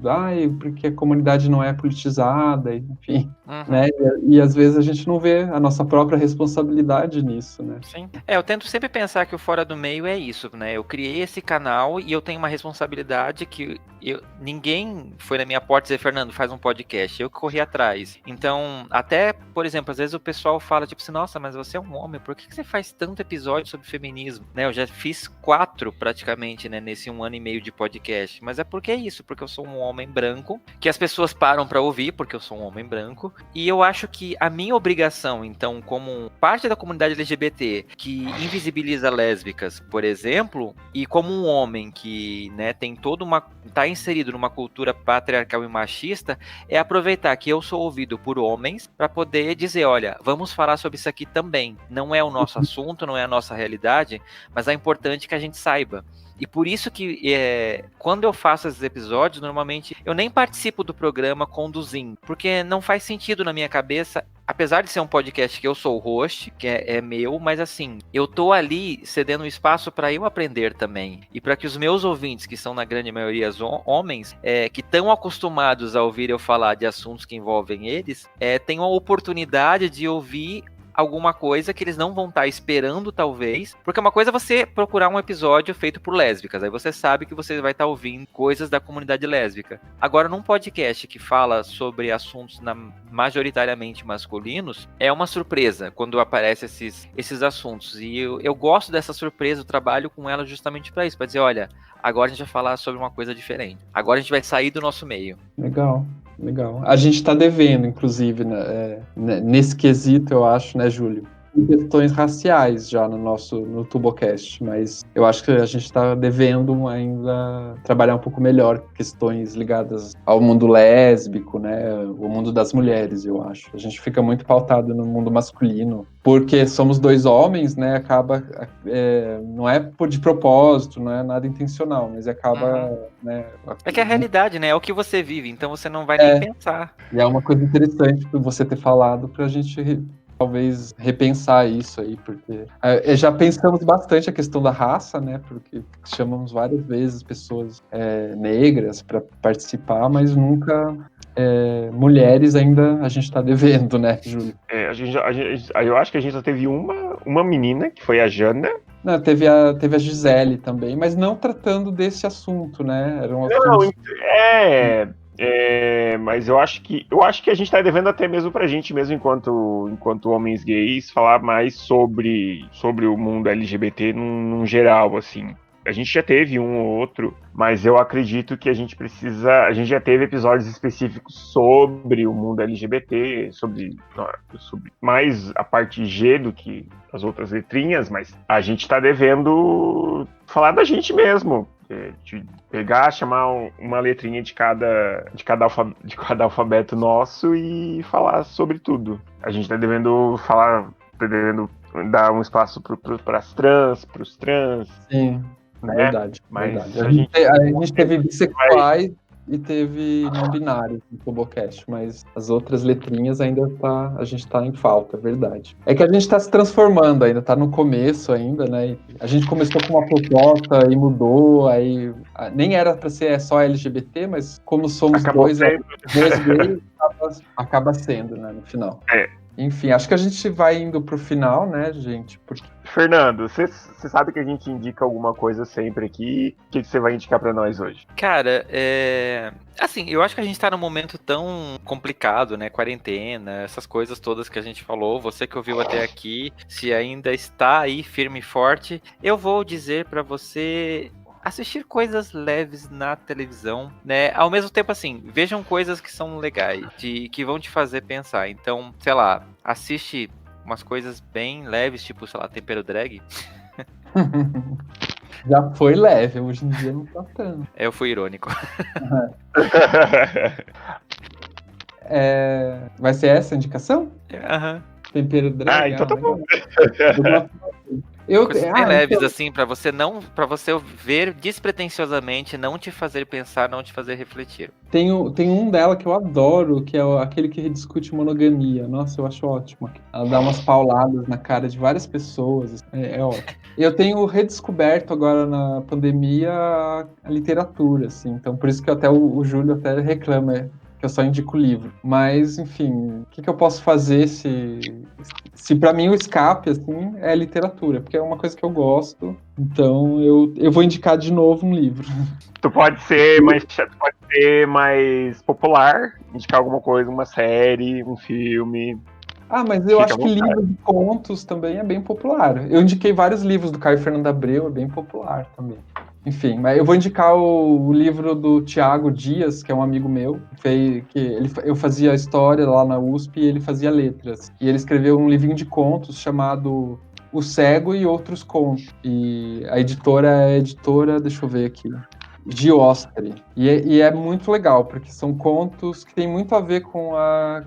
porque a comunidade não é politizada, enfim, né, e às vezes a gente não vê a nossa própria responsabilidade nisso, né. Sim. Eu tento sempre pensar que o Fora do Meio é isso, né, eu criei esse canal e eu tenho uma responsabilidade que ninguém foi na minha porta dizer, Fernando, faz um podcast, eu que corri atrás. Então, até, por exemplo, às vezes o pessoal fala, tipo assim, nossa, mas você é um homem, por que você faz tanto episódio sobre feminismo? Né, eu já fiz 4 praticamente, né, nesse 1 ano e meio de podcast, mas é porque é isso, porque eu sou um homem branco, que as pessoas param pra ouvir, porque eu sou um homem branco, e eu acho que a minha obrigação, então, como parte da comunidade LGBT, que invisibiliza lésbicas, por exemplo, e como um homem que, né, tem toda uma, tá inserido numa cultura patriarcal e machista, é aproveitar que eu sou ouvido por homens para poder dizer, olha, vamos falar sobre isso aqui também. Não é o nosso assunto, não é a nossa realidade, mas é importante que a gente saiba. E por isso que quando eu faço esses episódios, normalmente eu nem participo do programa conduzindo, porque não faz sentido na minha cabeça, apesar de ser um podcast que eu sou o host, que é meu, mas assim, eu tô ali cedendo espaço para eu aprender também. E para que os meus ouvintes, que são na grande maioria homens, que estão acostumados a ouvir eu falar de assuntos que envolvem eles, tenham a oportunidade de ouvir alguma coisa que eles não vão estar esperando, talvez. Porque uma coisa é você procurar um episódio feito por lésbicas. Aí você sabe que você vai estar ouvindo coisas da comunidade lésbica. Agora, num podcast que fala sobre assuntos majoritariamente masculinos, é uma surpresa quando aparecem esses assuntos. E eu gosto dessa surpresa, eu trabalho com ela justamente para isso. Para dizer, olha, agora a gente vai falar sobre uma coisa diferente. Agora a gente vai sair do nosso meio. Legal. A gente está devendo, inclusive, né, nesse quesito, eu acho, né, Júlio? Questões raciais já no Tubocast, mas eu acho que a gente está devendo ainda trabalhar um pouco melhor questões ligadas ao mundo lésbico, né, o mundo das mulheres, eu acho. A gente fica muito pautado no mundo masculino, porque somos dois homens, né, acaba, não é de propósito, não é nada intencional, mas acaba, né... É que é a realidade, né, é o que você vive, então você não vai nem pensar. E é uma coisa interessante você ter falado pra gente... talvez repensar isso aí, porque já pensamos bastante a questão da raça, né, porque chamamos várias vezes pessoas negras para participar, mas nunca mulheres ainda a gente está devendo, né, Júlio? Eu acho que a gente só teve uma menina, que foi a Jana. Não, teve a Gisele também, mas não tratando desse assunto, né? Era um assunto... Mas eu acho que a gente tá devendo até mesmo pra gente mesmo, enquanto homens gays, falar mais sobre o mundo LGBT num geral, assim. A gente já teve um ou outro, mas eu acredito que a gente já teve episódios específicos sobre o mundo LGBT, sobre mais a parte G do que as outras letrinhas, mas a gente tá devendo falar da gente mesmo. De pegar, chamar uma letrinha de cada alfabeto nosso e falar sobre tudo. A gente tá devendo dar um espaço pras trans, pros trans. Sim, né? Verdade. Mas verdade. A gente teve bissexuais e teve não binários no Tubocast, mas as outras letrinhas a gente tá em falta, é verdade. É que a gente tá se transformando ainda, tá no começo ainda, né? A gente começou com uma proposta e mudou, aí nem era pra ser só LGBT, mas como somos dois gays, acaba sendo, né, no final. Enfim, acho que a gente vai indo pro final, né, gente? Fernando, você sabe que a gente indica alguma coisa sempre aqui. O que você vai indicar pra nós hoje? Cara, assim, eu acho que a gente tá num momento tão complicado, né? Quarentena, essas coisas todas que a gente falou. Você que ouviu até aqui, se ainda está aí firme e forte, eu vou dizer pra você... assistir coisas leves na televisão, né? Ao mesmo tempo, assim, vejam coisas que são legais, que vão te fazer pensar. Então, sei lá, assiste umas coisas bem leves, tipo, sei lá, Tempero Drag. Já foi leve, hoje em dia não tá tanto. Eu fui irônico. Vai ser essa a indicação? Aham. Tempero Drag? Então tá bom. Coisas bem leves, assim, pra você ver despretensiosamente, não te fazer pensar, não te fazer refletir. Tem um dela que eu adoro, que é aquele que discute monogamia. Nossa, eu acho ótimo. Ela dá umas pauladas na cara de várias pessoas. É ótimo. Eu tenho redescoberto agora na pandemia a literatura, assim. Então, por isso que até o Júlio até reclama que eu só indico o livro. Mas, enfim, o que eu posso fazer se para mim o escape, assim, é literatura? Porque é uma coisa que eu gosto. Então, eu vou indicar de novo um livro. Tu pode ser mais popular, indicar alguma coisa, uma série, um filme. Mas eu acho que livro de contos também é bem popular. Eu indiquei vários livros do Caio Fernando Abreu, é bem popular também. Enfim, mas eu vou indicar o livro do Tiago Dias, que é um amigo meu, eu fazia história lá na USP e ele fazia letras. E ele escreveu um livrinho de contos chamado O Cego e Outros Contos. E a editora deixa eu ver aqui, Giostre. E é muito legal, porque são contos que tem muito a ver com a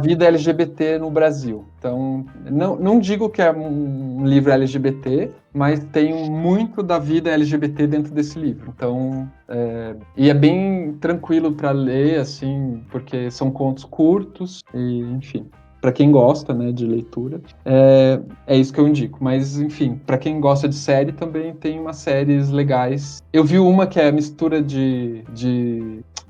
vida LGBT no Brasil. Então, não digo que é um livro LGBT, mas tem muito da vida LGBT dentro desse livro. Então, e é bem tranquilo para ler, assim, porque são contos curtos, e, enfim, para quem gosta, né, de leitura, é isso que eu indico. Mas, enfim, para quem gosta de série, também tem umas séries legais. Eu vi uma que é a mistura de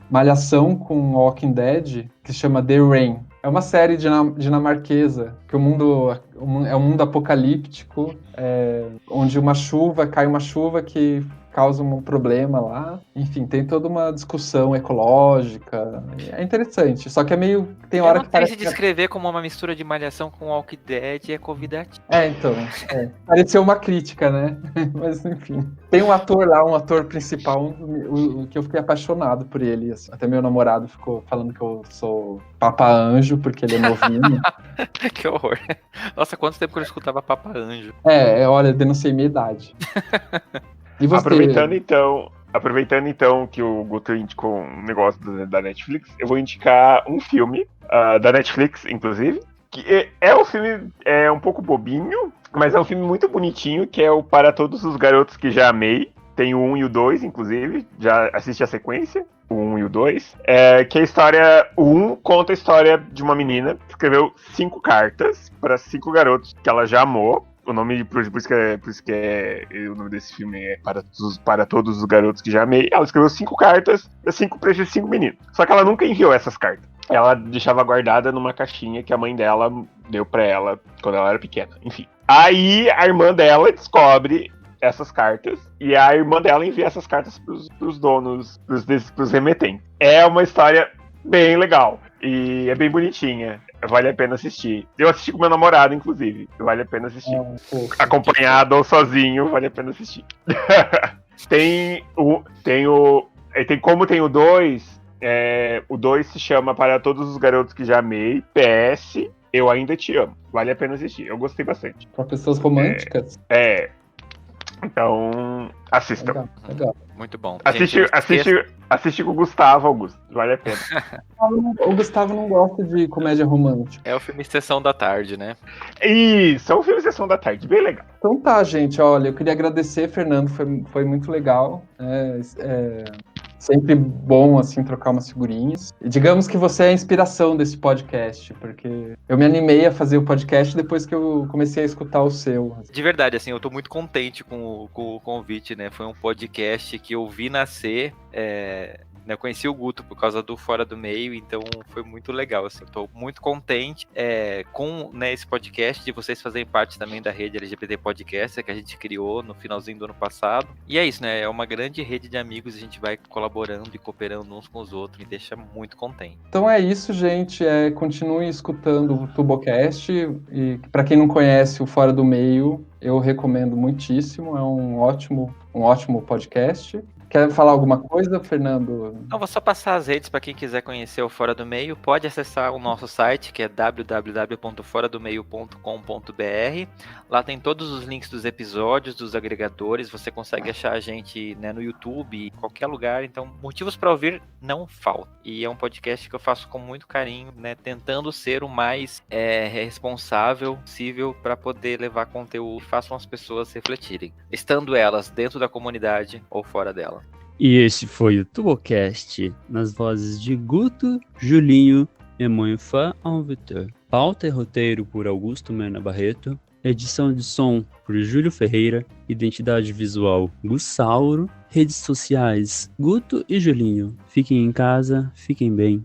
Malhação com Walking Dead, que se chama The Rain. É uma série dinamarquesa, que o mundo é um mundo apocalíptico, onde cai uma chuva que causa um problema lá. Enfim, tem toda uma discussão ecológica. É interessante, só que tem hora Eu que não sei parece se descrever como uma mistura de Malhação com Walking Dead é convidativo. Então, pareceu uma crítica, né? Mas, enfim. Tem um ator lá, um ator principal, que eu fiquei apaixonado por ele. Assim. Até meu namorado ficou falando que eu sou Papa Anjo, porque ele é novinho. Que horror. Nossa, quanto tempo que eu escutava Papa Anjo. Olha, denunciei minha idade. E você? Aproveitando então que o Guto indicou um negócio da Netflix, eu vou indicar um filme da Netflix, inclusive, que um filme um pouco bobinho, mas é um filme muito bonitinho, que é o Para Todos os Garotos que Já Amei. Tem o 1 e o 2, inclusive, já assisti a sequência, o 1 e o 2. Que a história, o 1 conta a história de uma menina que escreveu 5 cartas para 5 garotos que ela já amou. O nome, por isso que o nome desse filme é Para Todos os Garotos que Já Amei. Ela escreveu 5 cartas para esses 5 meninos. Só que ela nunca enviou essas cartas. Ela deixava guardada numa caixinha que a mãe dela deu pra ela quando ela era pequena. Enfim. Aí a irmã dela descobre essas cartas e a irmã dela envia essas cartas pros donos, pros remetentes. É uma história bem legal e é bem bonitinha. Vale a pena assistir. Eu assisti com meu namorado, inclusive. Vale a pena assistir. Acompanhado ou sozinho, vale a pena assistir. Como tem o 2, o 2 se chama Para Todos os Garotos que Já Amei, PS, Eu Ainda Te Amo. Vale a pena assistir. Eu gostei bastante. Para pessoas românticas? Então, assistam. Legal. Muito bom. Assiste com o Gustavo Augusto. Vale a pena. O Gustavo não gosta de comédia romântica. É o filme Sessão da Tarde, né? Isso, é um filme Sessão da Tarde, bem legal. Então tá, gente, olha, eu queria agradecer, Fernando, foi muito legal. Sempre bom, assim, trocar umas figurinhas. E digamos que você é a inspiração desse podcast, porque eu me animei a fazer o podcast depois que eu comecei a escutar o seu. De verdade, assim, eu tô muito contente com o convite, né? Foi um podcast que eu vi nascer, eu conheci o Guto por causa do Fora do Meio, então foi muito legal, assim, tô muito contente com esse podcast, de vocês fazerem parte também da rede LGBT Podcast, que a gente criou no finalzinho do ano passado, e é isso, né, é uma grande rede de amigos, a gente vai colaborando e cooperando uns com os outros, me deixa muito contente. Então é isso, gente, continue escutando o Tubocast, e para quem não conhece o Fora do Meio, eu recomendo muitíssimo, é um ótimo podcast. Quer falar alguma coisa, Fernando? Não, vou só passar as redes para quem quiser conhecer o Fora do Meio. Pode acessar o nosso site, que é www.foradomeio.com.br. Lá tem todos os links dos episódios, dos agregadores. Você consegue achar a gente, né, no YouTube, em qualquer lugar. Então, motivos para ouvir não faltam. E é um podcast que eu faço com muito carinho, né, tentando ser o mais responsável possível para poder levar conteúdo que façam as pessoas refletirem, estando elas dentro da comunidade ou fora dela. E esse foi o Tubocast, nas vozes de Guto, Julinho e Moinfá Alvitor. Pauta e roteiro por Augusto Mena Barreto. Edição de som por Júlio Ferreira. Identidade visual Gussauro. Redes sociais Guto e Julinho. Fiquem em casa, fiquem bem.